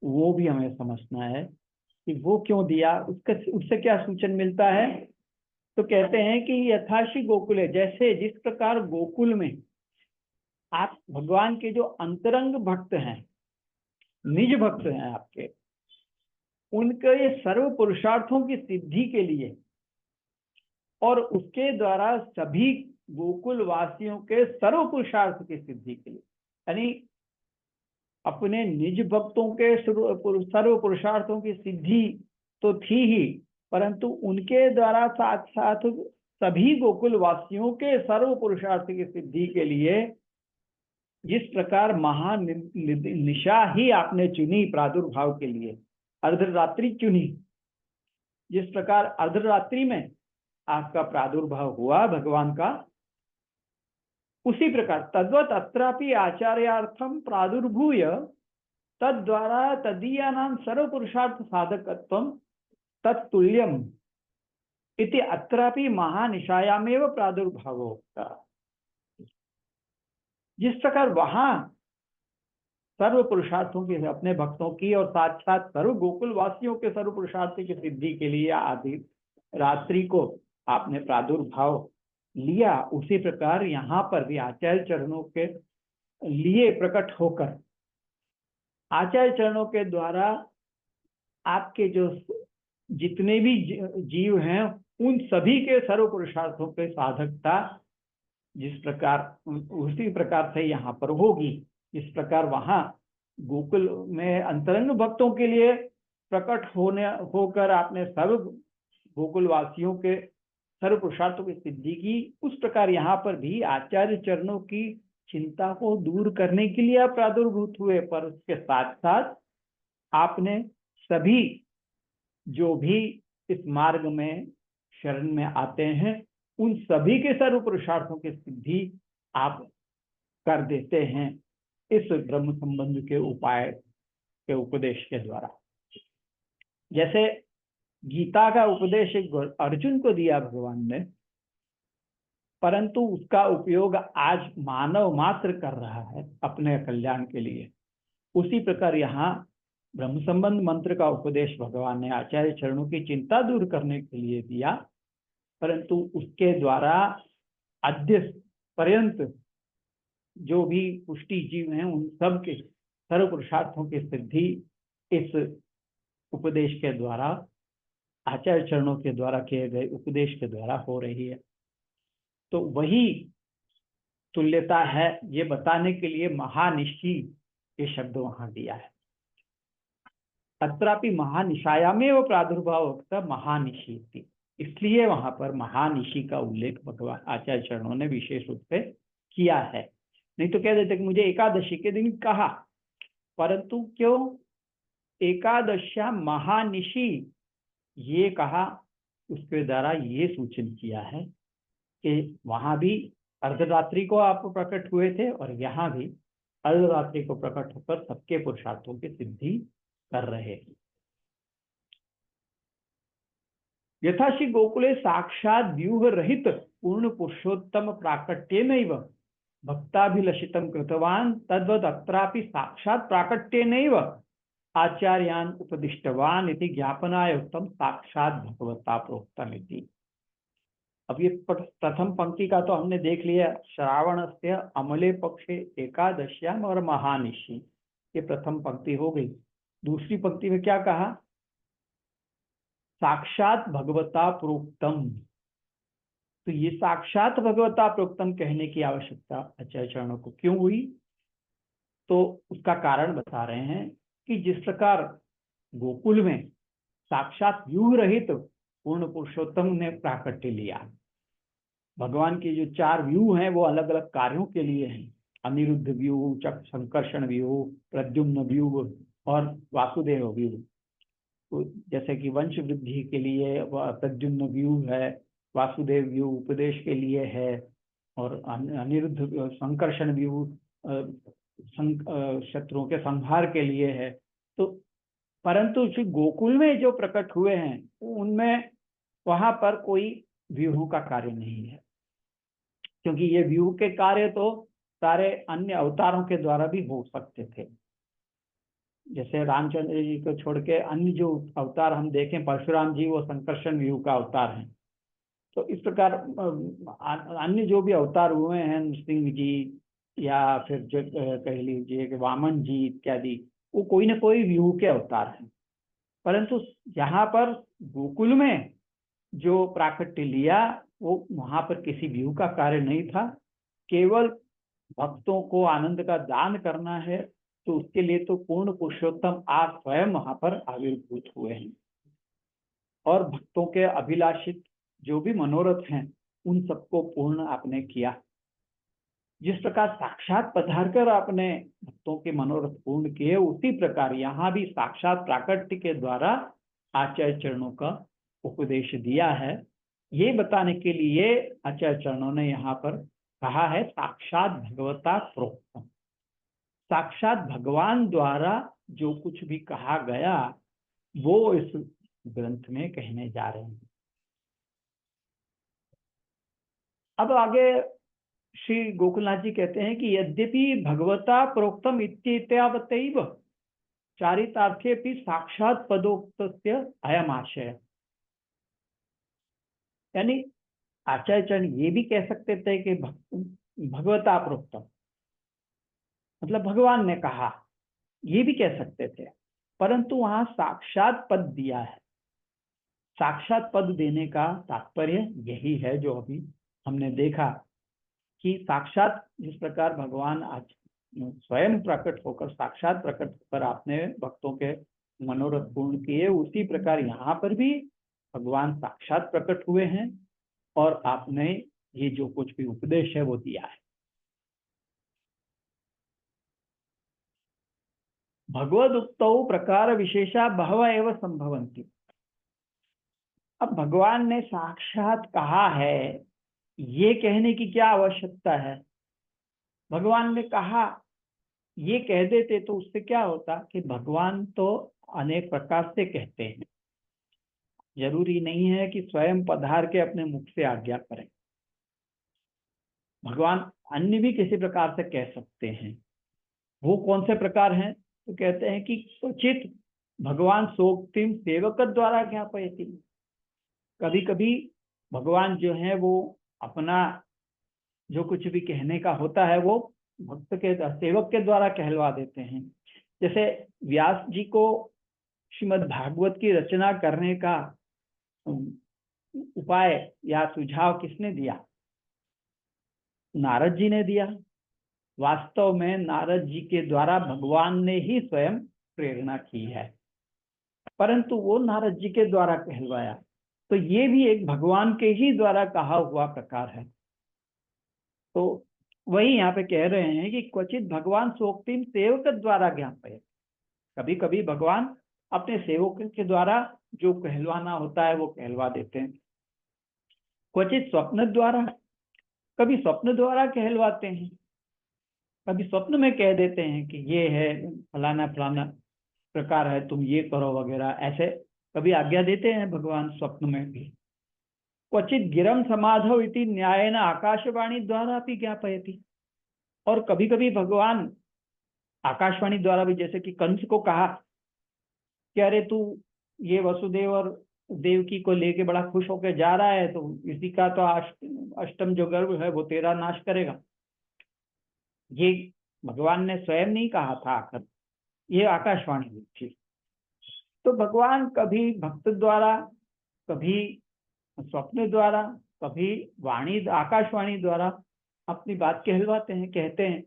वो भी हमें समझना है कि वो क्यों दिया, उससे क्या सूचन मिलता है। तो कहते हैं कि यथाश्री गोकुले, जैसे जिस प्रकार गोकुल में आप भगवान के जो अंतरंग भक्त हैं, निज भक्त हैं आपके, उनके ये सर्व पुरुषार्थों की सिद्धि के लिए और उसके द्वारा सभी गोकुल वासियों के सर्व पुरुषार्थ की सिद्धि के लिए, यानी अपने निज भक्तों के सर्व पुरुषार्थों की सिद्धि तो थी ही, परंतु उनके द्वारा साथ साथ सभी गोकुल वासियों के सर्व पुरुषार्थ की सिद्धि के लिए जिस प्रकार निशा ही आपने चुनी प्रादुर्भाव के लिए, अर्धरात्रि चुनी, जिस प्रकार अर्धरात्रि में आपका प्रादुर्भाव हुआ भगवान का, उसी प्रकार तद्वत अत्रापि आचार्यार्थम प्रादुर्भूय तद्वारा तदीयानां सर्व पुरुषार्थ साधकत्वम तत्तुल्यम इति अत्रापि महानिशायामेव प्रादुर्भावो होता। जिस प्रकार वहां सर्व पुरुषार्थों की, अपने भक्तों की और साक्षात सर्व गोकुल वासियों के सर्व पुरुषार्थ की सिद्धि के लिए आदि रात्रि को आपने प्रादुर्भाव लिया, उसी प्रकार यहाँ पर भी आचार्य चरणों के लिए प्रकट होकर आचार्य चरणों के द्वारा आपके जो जितने भी जीव हैं उन सभी के सर्व पुरुषार्थों के साधकता जिस प्रकार, उसी प्रकार से यहाँ पर होगी। इस प्रकार वहां गोकुल में अंतरंग भक्तों के लिए प्रकट होकर आपने सर्व गोकुल वासियों के सर्व पुरुषार्थों की सिद्धि की, उस प्रकार यहाँ पर भी आचार्य चरणों की चिंता को दूर करने के लिए आप प्रादुर्भूत हुए, पर उसके साथ साथ आपने सभी जो भी इस मार्ग में शरण में आते हैं उन सभी के सर्व पुरुषार्थों की सिद्धि आप कर देते हैं इस ब्रह्म संबंध के उपाय के उपदेश के द्वारा। जैसे गीता का उपदेश अर्जुन को दिया भगवान ने, परंतु उसका उपयोग आज मानव मात्र कर रहा है अपने कल्याण के लिए, उसी प्रकार यहाँ ब्रह्म संबंध मंत्र का उपदेश भगवान ने आचार्य चरणों की चिंता दूर करने के लिए दिया, परंतु उसके द्वारा अद्य पर्यंत जो भी पुष्टि जीव हैं उन सब के सर्व पुरुषार्थों की सिद्धि इस उपदेश के द्वारा, आचार्य चरणों के द्वारा किए गए उपदेश के द्वारा हो रही है। तो वही तुल्यता है, ये बताने के लिए महानिशी ये शब्द वहां दिया है। अत्रापि महानिशायामेव प्रादुर्भाव होता महानिशी थी, इसलिए वहां पर महानिशी का उल्लेख भगवान आचार्य चरणों ने विशेष रूप से किया है। नहीं तो कह देते कि मुझे एकादशी के दिन कहा, परंतु क्यों एकादश्या महानिशी ये कहा, उसके द्वारा ये सूचन किया है कि वहां भी अर्धरात्रि को आप प्रकट हुए थे और यहाँ भी अर्धरात्रि को प्रकट होकर सबके पुरुषार्थों की सिद्धि कर रहे हैं। यथा श्री गोकुले साक्षात व्यूह रहित पूर्ण पुरुषोत्तम प्राकट्येनैव भक्ताभिलषितं कृतवान् तद्वद अत्रापि साक्षात प्राकट्येनैव आचार्यान् उपदिष्टवान् इति ज्ञापनाय उत्तम साक्षात भगवता प्रोक्तम् इति। अब ये प्रथम पंक्ति का तो हमने देख लिया, श्रावणस्य अमले पक्षे एकादश्याम और महानिशी, ये प्रथम पंक्ति हो गई। दूसरी पंक्ति में क्या कहा, साक्षात भगवता प्रोक्तम। तो ये साक्षात भगवता प्रोक्तम कहने की आवश्यकता आचार्य चरणों को क्यों हुई, तो उसका कारण बता रहे हैं कि जिस प्रकार गोकुल में साक्षात व्यूह रहित पूर्ण पुरुषोत्तम ने प्राकट्य लिया, भगवान के जो 4 व्यूह हैं वो अलग अलग कार्यों के लिए हैं, अनिरुद्ध व्यूह, चक्र संकर्षण व्यूह, प्रद्युम्न व्यूह और वासुदेव व्यूह। तो जैसे कि वंश वृद्धि के लिए प्रद्युम्न व्यूह है, वासुदेव व्यूह उपदेश के लिए है, और अनिरुद्ध संकर्षण व्यूह शत्रुओं के संहार के लिए है। तो परंतु श्री गोकुल में जो प्रकट हुए हैं उनमें वहां पर कोई व्यूहों का कार्य नहीं है, क्योंकि ये व्यूह के कार्य तो सारे अन्य अवतारों के द्वारा भी हो सकते थे। जैसे रामचंद्र जी को छोड़ के अन्य जो अवतार हम देखें, परशुराम जी वो संकर्षण व्यूह का अवतार हैं। तो इस प्रकार अन्य जो भी अवतार हुए हैं, नृसिंह जी या फिर जो कह लीजिए कि वामन जी इत्यादि, वो कोई ना कोई व्यूह के अवतार हैं। परंतु यहाँ पर गोकुल में जो प्राकट्य लिया वो वहां पर किसी व्यूह का कार्य नहीं था, केवल भक्तों को आनंद का दान करना है, तो उसके लिए तो पूर्ण पुरुषोत्तम आप स्वयं वहां पर आविर्भूत हुए हैं। और भक्तों के अभिलाषित जो भी मनोरथ हैं उन सबको पूर्ण आपने किया। जिस प्रकार साक्षात पधार कर आपने भक्तों के मनोरथ पूर्ण किए, उसी प्रकार यहाँ भी साक्षात प्राकट्य के द्वारा आचार्य चरणों का उपदेश दिया है। ये बताने के लिए आचार्य चरणों ने यहाँ पर कहा है साक्षात भगवता प्रोक्तम। साक्षात भगवान द्वारा जो कुछ भी कहा गया वो इस ग्रंथ में कहने जा रहे हैं। अब आगे श्री गोकुलनाथ जी कहते हैं कि यद्यपि भगवता प्रोक्तम इत्यावतैव चारितार्थेपि साक्षात पदोक्तस्य अयम आशय। यानी आचार्य चरण ये भी कह सकते थे कि भगवता प्रोक्तम मतलब भगवान ने कहा, ये भी कह सकते थे, परंतु वहां साक्षात पद दिया है। साक्षात पद देने का तात्पर्य यही है जो अभी हमने देखा कि साक्षात जिस प्रकार भगवान आज स्वयं प्रकट होकर, साक्षात प्रकट होकर आपने भक्तों के मनोरथ पूर्ण किए, उसी प्रकार यहाँ पर भी भगवान साक्षात प्रकट हुए हैं और आपने ये जो कुछ भी उपदेश है वो दिया है। भगवद उक्तौ प्रकार विशेषा बहव एव संभवन्ति। अब भगवान ने साक्षात कहा है, ये कहने की क्या आवश्यकता है? भगवान ने कहा, ये कह देते तो उससे क्या होता कि भगवान तो अनेक प्रकार से कहते हैं, जरूरी नहीं है कि स्वयं पधार के अपने मुख से आज्ञा करें। भगवान अन्य भी किसी प्रकार से कह सकते हैं। वो कौन से प्रकार हैं? तो कहते हैं कि क्वचित भगवान सोक्तिम सेवक द्वारा ज्ञापयति। कभी कभी भगवान जो है वो अपना जो कुछ भी कहने का होता है वो भक्त के सेवक के द्वारा कहलवा देते हैं। जैसे व्यास जी को श्रीमद् भागवत की रचना करने का उपाय या सुझाव किसने दिया? नारद जी ने दिया। वास्तव में नारद जी के द्वारा भगवान ने ही स्वयं प्रेरणा की है, परंतु वो नारद जी के द्वारा कहलवाया, तो ये भी एक भगवान के ही द्वारा कहा हुआ प्रकार है। तो वही यहाँ पे कह रहे हैं कि क्वचित भगवान सोक्तिम सेवक द्वारा ज्ञापय। कभी कभी भगवान अपने सेवक के द्वारा जो कहलवाना होता है वो कहलवा देते हैं। क्वचित स्वप्न द्वारा, कभी स्वप्न द्वारा कहलवाते हैं। कभी स्वप्न में कह देते हैं कि ये है फलाना फलाना प्रकार है, तुम ये करो वगैरह, ऐसे कभी आज्ञा देते हैं भगवान स्वप्न में भी। क्वचित गिरम समाधौ इति न्यायेन आकाशवाणी द्वारा भी ज्ञापयति। और कभी कभी भगवान आकाशवाणी द्वारा भी, जैसे कि कंस को कहा कि अरे तू ये वसुदेव और देवकी को लेके बड़ा खुश होकर जा रहा है, तो इसी का तो अष्टम जो गर्भ है वो तेरा नाश करेगा। ये भगवान ने स्वयं नहीं कहा था, आकर ये आकाशवाणी हुई थी। तो भगवान कभी भक्त द्वारा, कभी स्वप्न द्वारा, कभी वाणी आकाशवाणी द्वारा अपनी बात कहलवाते हैं, कहते हैं।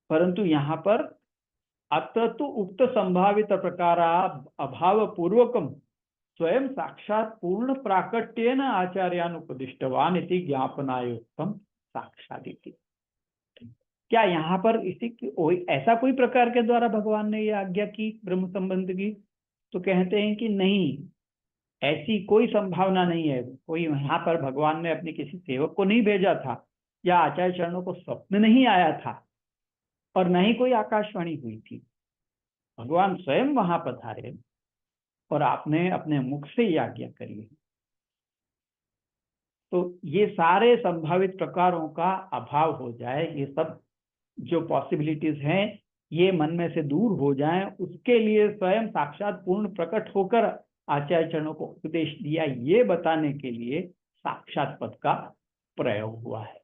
परंतु यहाँ पर अत्र तो उक्त संभावित प्रकार अभाव पूर्वकम स्वयं साक्षात पूर्ण प्राकट्येन आचार्यानुपदिष्टवान इति ज्ञापनायुक्तम साक्षादिति। क्या यहाँ पर इसी ऐसा कोई प्रकार के द्वारा भगवान ने ये आज्ञा की ब्रह्म संबंध की? तो कहते हैं कि नहीं, ऐसी कोई संभावना नहीं है। कोई यहाँ पर भगवान ने अपने किसी सेवक को नहीं भेजा था, या आचार्य चरणों को स्वप्न नहीं आया था, और न ही कोई आकाशवाणी हुई थी। भगवान स्वयं वहां पधारे और आपने अपने मुख से ही आज्ञा करी है। तो ये सारे संभावित प्रकारों का अभाव हो जाए, ये सब जो पॉसिबिलिटीज हैं ये मन में से दूर हो जाएं, उसके लिए स्वयं साक्षात पूर्ण प्रकट होकर आचार्य चरणों को उपदेश दिया, ये बताने के लिए साक्षात पद का प्रयोग हुआ है।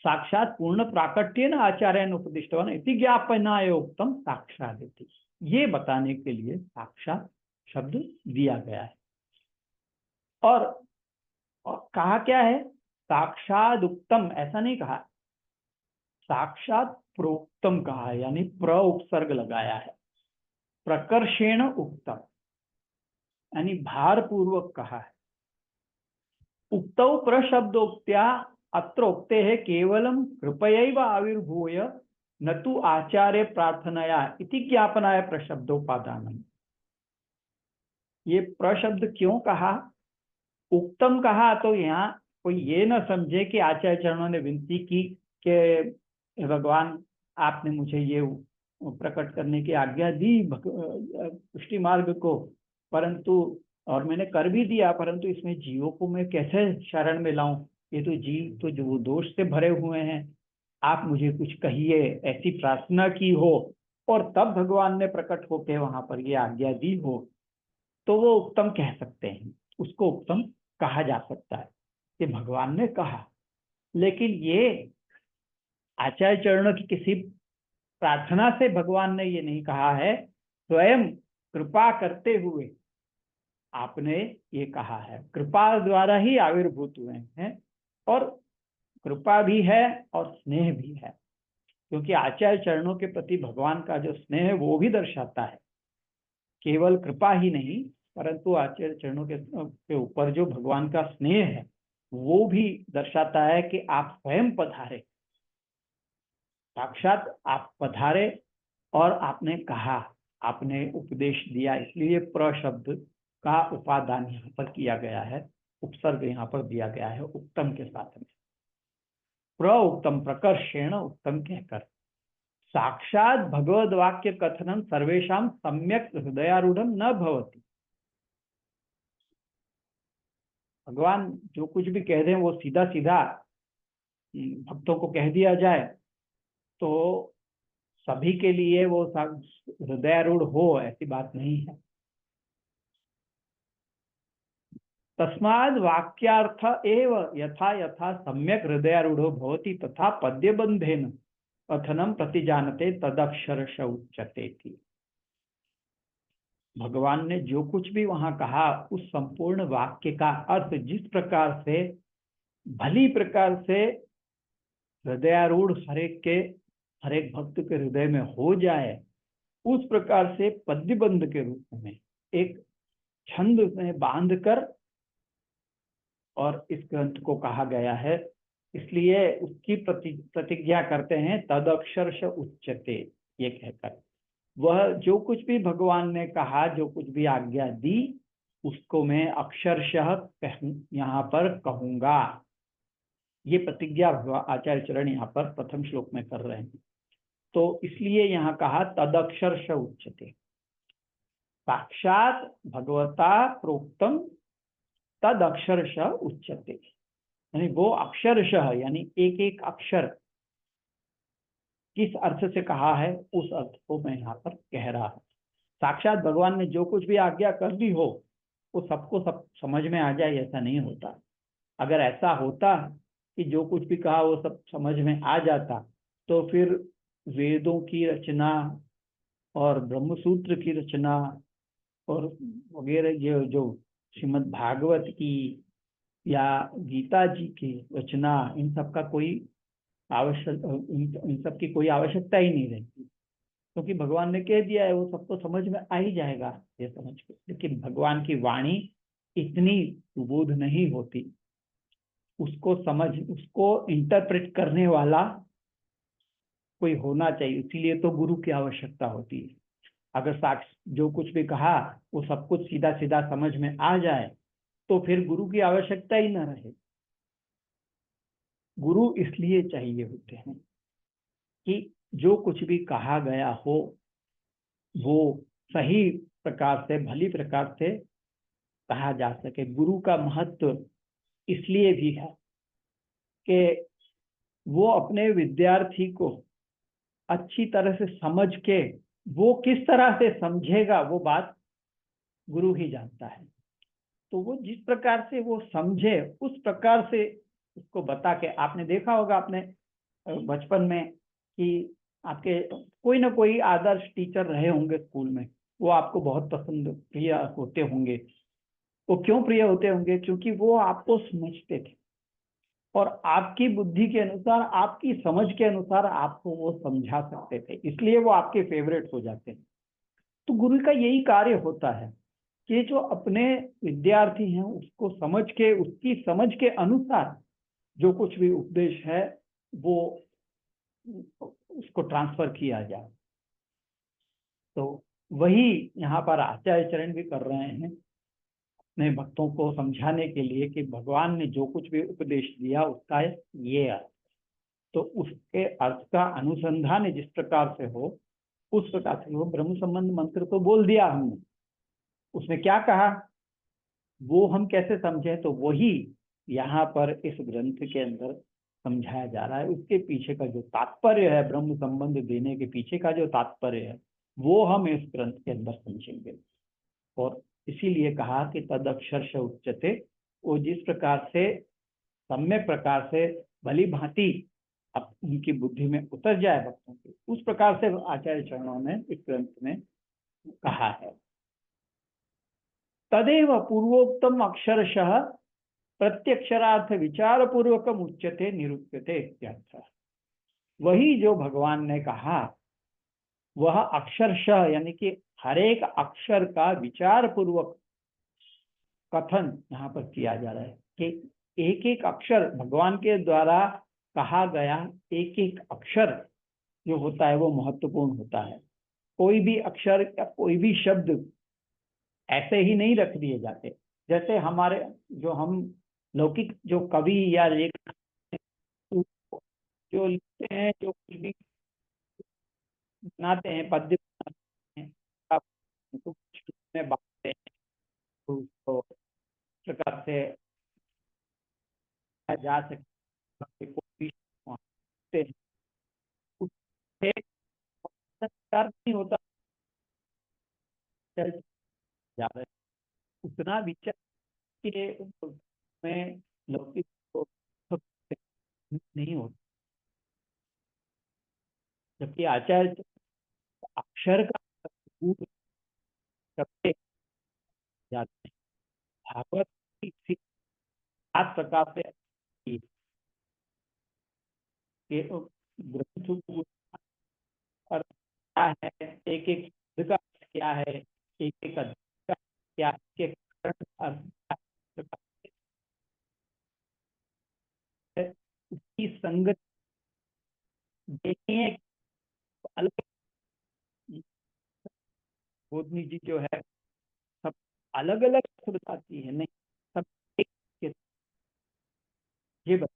साक्षात पूर्ण प्राकट्येन आचार्येण उपदिष्टवान इति ज्ञापनायोक्तम साक्षादिति, ये बताने के लिए साक्षात शब्द दिया गया है। और कहा क्या है? साक्षात उक्तम, ऐसा नहीं कहा, साक्षात प्रोक्तम कहा है, यानी प्र उपसर्ग लगाया है। प्रकर्षेण उक्तम यानी भारपूर्वक कहा है। उक्तौ प्रशब्दोक्त्या अत्र उक्ते है केवलम कृपयैव आविर्भूय न तु आचार्य प्रार्थनया इति ज्ञापनाय प्रशब्दोपादानम। ये प्रशब्द क्यों कहा, उक्तम कहा, तो यहाँ कोई ये न समझे कि आचार्य चरणों ने विनती की कि भगवान आपने मुझे ये प्रकट करने की आज्ञा दी पुष्टि मार्ग को, परंतु और मैंने कर भी दिया, परंतु इसमें जीवों को मैं कैसे शरण में लाऊं, ये तो जीव तो जो दोष से भरे हुए हैं, आप मुझे कुछ कहिए, ऐसी प्रार्थना की हो और तब भगवान ने प्रकट होकर वहां पर ये आज्ञा दी हो, तो वो उत्तम कह सकते हैं, उसको उत्तम कहा जा सकता है कि भगवान ने कहा। लेकिन ये आचार्य चरणों की किसी प्रार्थना से भगवान ने ये नहीं कहा है, स्वयं कृपा करते हुए आपने ये कहा है, कृपा द्वारा ही आविर्भूत हुए हैं, और कृपा भी है और स्नेह भी है, क्योंकि आचार्य चरणों के प्रति भगवान का जो स्नेह है वो भी दर्शाता है, केवल कृपा ही नहीं परंतु आचार्य चरणों के ऊपर जो भगवान का स्नेह है वो भी दर्शाता है कि आप स्वयं पधारे, साक्षात आप पधारे और आपने कहा, आपने उपदेश दिया, इसलिए प्रशब्द का उपादान यहाँ पर किया गया है, उपसर्ग यहाँ पर दिया गया है उत्तम के साथ में, प्र उत्तम प्रकर्षेण उत्तम कहकर। साक्षात भगवद वाक्य कथनम सर्वेशम सम्यक हृदयारूढ़ न भवति। भगवान जो कुछ भी कह दें वो सीधा सीधा भक्तों को कह दिया जाए तो सभी के लिए वो हृदयारूढ़ हो, ऐसी बात नहीं है। तस्माद् वाक्यार्थ एव यथा यथा सम्यक हृदयारूढ़ो भवति तथा पद्यबंधेन कथनम प्रतिजानते तदक्षरश उच्यते थी। भगवान ने जो कुछ भी वहां कहा उस संपूर्ण वाक्य का अर्थ जिस प्रकार से भली प्रकार से हृदयारूढ़ हर एक भक्त के हृदय में हो जाए, उस प्रकार से पद्यबंध के रूप में एक छंद में बांधकर और इस ग्रंथ को कहा गया है, इसलिए उसकी प्रतिज्ञा करते हैं तदक्षरश उच्यते, ये कहकर वह जो कुछ भी भगवान ने कहा, जो कुछ भी आज्ञा दी, उसको मैं अक्षरशः यहाँ पर कहूंगा। ये प्रतिज्ञा आचार्य चरण यहाँ पर प्रथम श्लोक में कर रहे हैं, तो इसलिए यहाँ कहा तदक्षरश उच्यते, साक्षात भगवता प्रोक्तम तद अक्षरशः उच्यते, यानी वो अक्षरशः यानी एक एक अक्षर किस अर्थ से कहा है उस अर्थ को मैं यहाँ पर कह रहा हूँ। साक्षात भगवान ने जो कुछ भी आज्ञा कर दी हो वो सबको सब समझ में आ जाए, ऐसा नहीं होता। अगर ऐसा होता कि जो कुछ भी कहा वो सब समझ में आ जाता तो फिर वेदों की रचना और ब्रह्मसूत्र की रचना और वगैरह जो श्रीमद् भागवत की या गीता जी की रचना, इन सब का कोई इन सब की कोई आवश्यकता ही नहीं रहती, क्योंकि भगवान ने कह दिया है वो सबको समझ में आ ही जाएगा ये समझ के। लेकिन भगवान की वाणी इतनी सुबोध नहीं होती, उसको इंटरप्रेट करने वाला कोई होना चाहिए, इसीलिए तो गुरु की आवश्यकता होती है। अगर साक्ष जो कुछ भी कहा वो सब कुछ सीधा सीधा समझ में आ जाए तो फिर गुरु की आवश्यकता ही न रहे। गुरु इसलिए चाहिए होते हैं कि जो कुछ भी कहा गया हो वो सही प्रकार से भली प्रकार से कहा जा सके। गुरु का महत्व इसलिए भी है कि वो अपने विद्यार्थी को अच्छी तरह से समझ के वो किस तरह से समझेगा वो बात गुरु ही जानता है। तो वो जिस प्रकार से वो समझे उस प्रकार से उसको बता के, आपने देखा होगा अपने बचपन में कि आपके कोई ना कोई आदर्श टीचर रहे होंगे स्कूल में, वो आपको बहुत पसंद प्रिय होते होंगे। वो क्यों प्रिय होते होंगे? क्योंकि वो आपको समझते थे और आपकी बुद्धि के अनुसार, आपकी समझ के अनुसार आपको वो समझा सकते थे, इसलिए वो आपके फेवरेट हो जाते हैं। तो गुरु का यही कार्य होता है कि जो अपने विद्यार्थी हैं उसको समझ के, उसकी समझ के अनुसार जो कुछ भी उपदेश है वो उसको ट्रांसफर किया जाए। तो वही यहाँ पर आचार्य चरण भी कर रहे हैं अपने भक्तों को समझाने के लिए कि भगवान ने जो कुछ भी उपदेश दिया उसका ये अर्थ, तो उसके अर्थ का अनुसंधान जिस प्रकार से हो उस प्रकार से वो ब्रह्म संबंध मंत्र तो बोल दिया हमने, उसने क्या कहा वो हम कैसे समझे, तो वही यहाँ पर इस ग्रंथ के अंदर समझाया जा रहा है। उसके पीछे का जो तात्पर्य है, ब्रह्म संबंध देने के पीछे का जो तात्पर्य है वो हम इस ग्रंथ के अंदर समझेंगे। और इसीलिए कहा कि तद अक्षरश उच्चते, वो जिस प्रकार से सम्यक प्रकार से भली भांति अब उनकी बुद्धि में उतर जाए भक्तों की, उस प्रकार से आचार्य चरणों ने इस ग्रंथ में कहा है। तदेव पूर्वोक्तम अक्षरशः प्रत्यक्षरार्थ विचार पूर्वक उच्यते निरूप्यते इत्यर्थ। वही जो भगवान ने कहा वह अक्षरशः यानी कि हर एक अक्षर का विचार पूर्वक कथन यहाँ पर किया जा रहा है कि एक एक अक्षर भगवान के द्वारा कहा गया एक एक अक्षर जो होता है वो महत्वपूर्ण होता है। कोई भी अक्षर या कोई भी शब्द ऐसे ही नहीं रख दिए जाते। जैसे हमारे जो हम लौकिक जो कवि या लेखक जो लिखते हैं, जो कुछ भी बनाते हैं, पद्य बनाते हैं, आप कुछ में बांटते हैं, तो उसको इस प्रकार से जा सकते कोई भी होते हैं, उससे संस्कार नहीं होता, चल जा रहा है उतना विचार के में लौकिक को नहीं होता। जबकि आचार्य अक्षर का रूप करते जाते हैं। भागवत इसी खास प्रकार से ये ग्रंथ को अर्थ क्या है, एक एक शब्द का अर्थ क्या है, एक एक अध्याय का क्या, एक एक अर्थ क्या है, उसकी संगत देखनी है। अलग बोधनी जी जो है सब अलग अलग बताती है, नहीं सब एक के, ये बता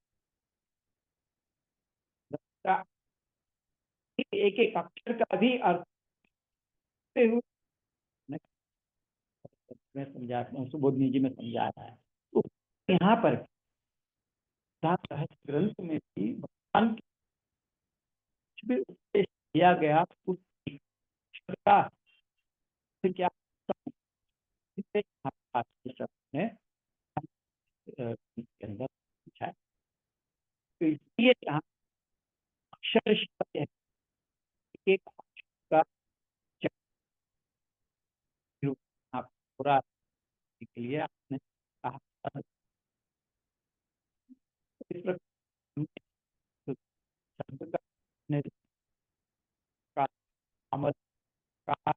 एक एक अक्षर का भी अर्थ हुए मैं समझा सुबोधनी जी में समझाया है। तो यहाँ पर ग्रंथ में भी भगवान कुछ भी उपदेश दिया गया उस अक्षर का क्या ने के अंदर पूछा है। तो इसलिए यहाँ अक्षर शब्द है, एक अक्षर का रूप आप पूरा के लिए आपने कहा। इस प्रकार शब्द का अमल का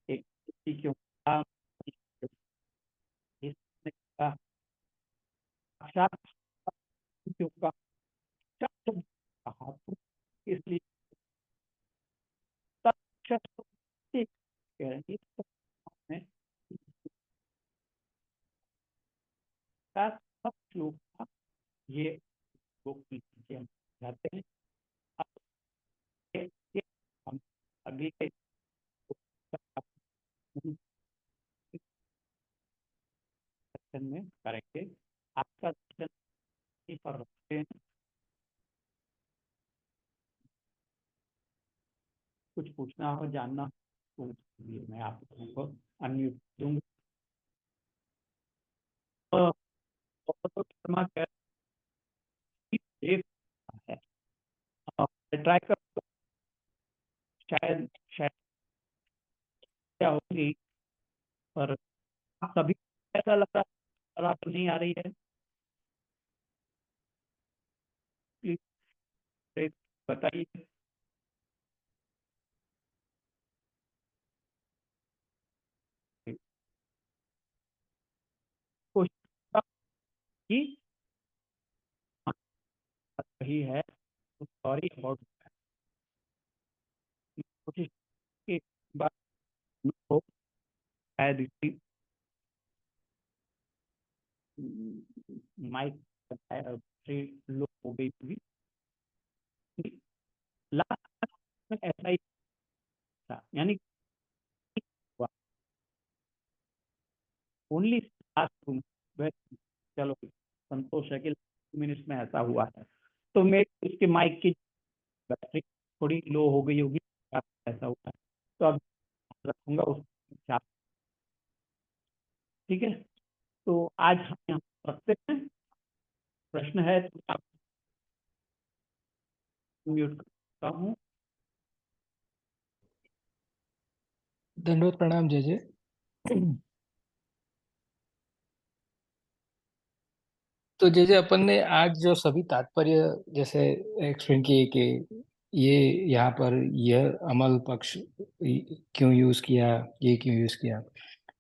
एक क्यों कहा, इसलिए कह रहे हैं सब श्लोक का ये हम जाते हैं। हम अभी के सेक्शन में करेंगे। आपका सेक्शन पर रखते हैं, कुछ पूछना हो जानना तो मैं आप लोगों को अनम्यूट दूंगा। शर्मा कह है ट्राई कर, शायद शायद क्या होगी, पर आप सभी ऐसा लग रहा है आप नहीं आ रही है, प्लीज बताइए। कि वही है, तो सॉरी अबाउट, कोशिश की बात हो, शायद इसकी माइक लो हो गई होगी। लास्ट में ऐसा ही था, यानी ओनली लास्ट, चलो संतोष है कि मिनट्स में ऐसा हुआ है, तो मेरे उसके माइक की बैटरी थोड़ी लो हो गई होगी, ऐसा हुआ है, तो अब रखूंगा उसको। ठीक है, तो आज हम यहाँ रखते हैं। प्रश्न है तो आप म्यूट करता हूँ। दंडवत प्रणाम जय जय। तो जैसे अपन ने आज जो सभी तात्पर्य जैसे एक्सप्लेन किए कि ये यहाँ पर यह अमल पक्ष क्यों यूज किया, ये क्यों यूज किया,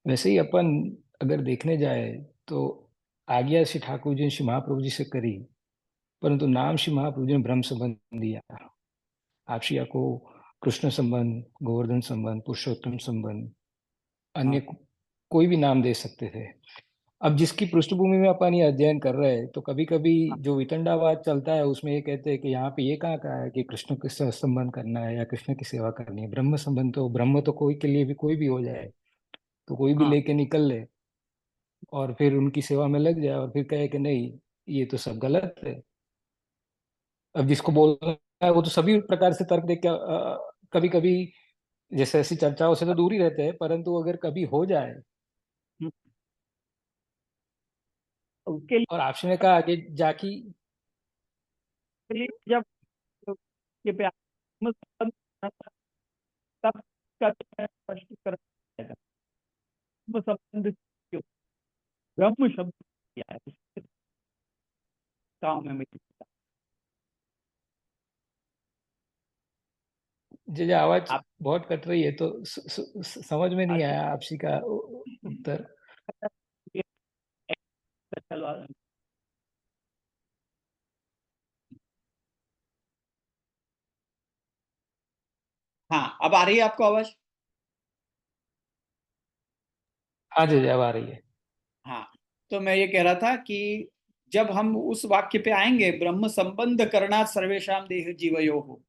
वैसे ही अपन अगर देखने जाए तो आज्ञा श्री ठाकुर जी ने श्री महाप्रभु जी से करी, परंतु नाम श्री महाप्रभु जी ने ब्रह्म संबंध दिया। आपशिया को कृष्ण संबंध, गोवर्धन संबंध, पुरुषोत्तम संबंध, अन्य कोई भी नाम दे सकते थे। अब जिसकी पृष्ठभूमि में अपन ये अध्ययन कर रहे हैं, तो कभी कभी जो वितंडावाद चलता है उसमें ये कहते हैं कि यहाँ पे ये कहाँ कहा है कि कृष्ण के साथ संबंध करना है या कृष्ण की सेवा करनी है। ब्रह्म संबंध तो ब्रह्म तो कोई के लिए भी कोई भी हो जाए, तो कोई भी हाँ, लेके निकल ले और फिर उनकी सेवा में लग जाए और फिर कहे कि नहीं ये तो सब गलत है। अब जिसको बोलना है वो तो सभी प्रकार से तर्क दे के कभी कभी जैसे ऐसी चर्चाओं से तो दूर ही रहते हैं, परंतु अगर कभी हो जाए। उसके और आपने कहा कि जाकी लिए जब ये पे तब का स्पष्टीकरण आएगा। ब्रह्म संबंध क्यों, ब्रह्म शब्द क्या है, इसके काम में मिलता जो आवाज आप बहुत कट रही है तो समझ में नहीं अच्छा, आया आपसी का उत्तर। ये चलो, हाँ अब आ रही है आपको आवाज? हाँ जी अब आ रही है। हाँ, तो मैं ये कह रहा था कि जब हम उस वाक्य पे आएंगे, ब्रह्म संबंध करना सर्वेशम देह जीवयो हो,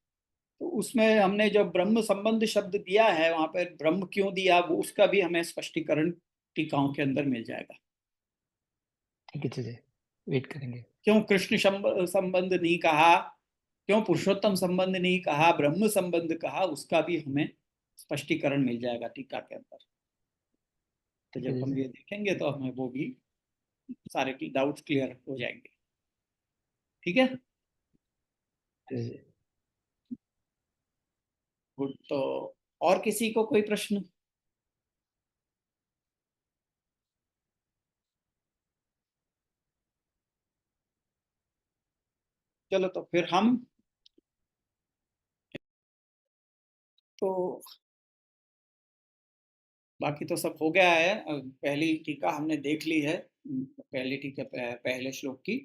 तो उसमें हमने जो ब्रह्म संबंध शब्द दिया है वहां पर ब्रह्म क्यों दिया, वो उसका भी हमें स्पष्टीकरण टीकाओं के अंदर मिल जाएगा। ठीक है चलिए वेट करेंगे। क्यों कृष्ण संबंध नहीं कहा, क्यों पुरुषोत्तम संबंध नहीं कहा, ब्रह्म संबंध कहा, उसका भी हमें स्पष्टीकरण मिल जाएगा टीका के अंदर। तो ठीक है जब हम जी। ये देखेंगे तो हमें वो भी सारे डाउट्स क्लियर हो जाएंगे। ठीक है, जी। गुड। तो और किसी को कोई प्रश्न? चलो तो फिर हम तो बाकी तो सब हो गया है। पहली टीका हमने देख ली है, पहली टीका पहले श्लोक की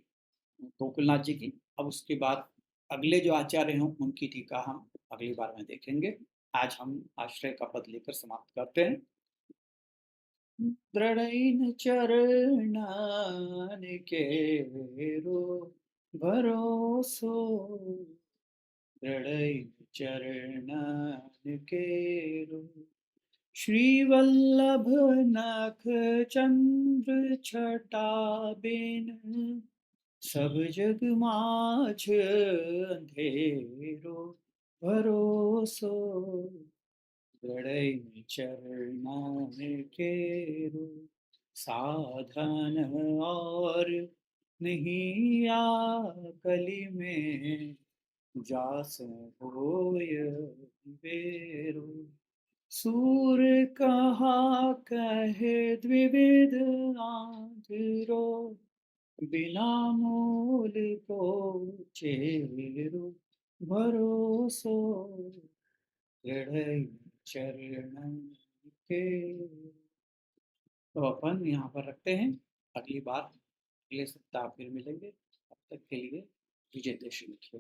गोकुलनाथ जी की। अब उसके बाद अगले जो आचार्य हैं उनकी टीका हम अगली बार में देखेंगे। आज हम आश्रय का पद लेकर समाप्त करते हैं। दृढ़ चरणान केरो भरोसो, दृढ़ चरणान केरो श्रीवल्लभ नख चंद्र छटा बिन, सब जग माझ अंधेरो भरोसो, दृढ़ चरण केरो साधन और नहीं कली में, जास होय बेरो, सूर कहा कहे द्विविध आंधरो, बिना मूल को चेरो भरोसो, दृढ़ चरण के। तो अपन यहाँ पर रखते हैं, अगली बार अगले सप्ताह फिर मिलेंगे। तब तक के लिए विजयदशमी की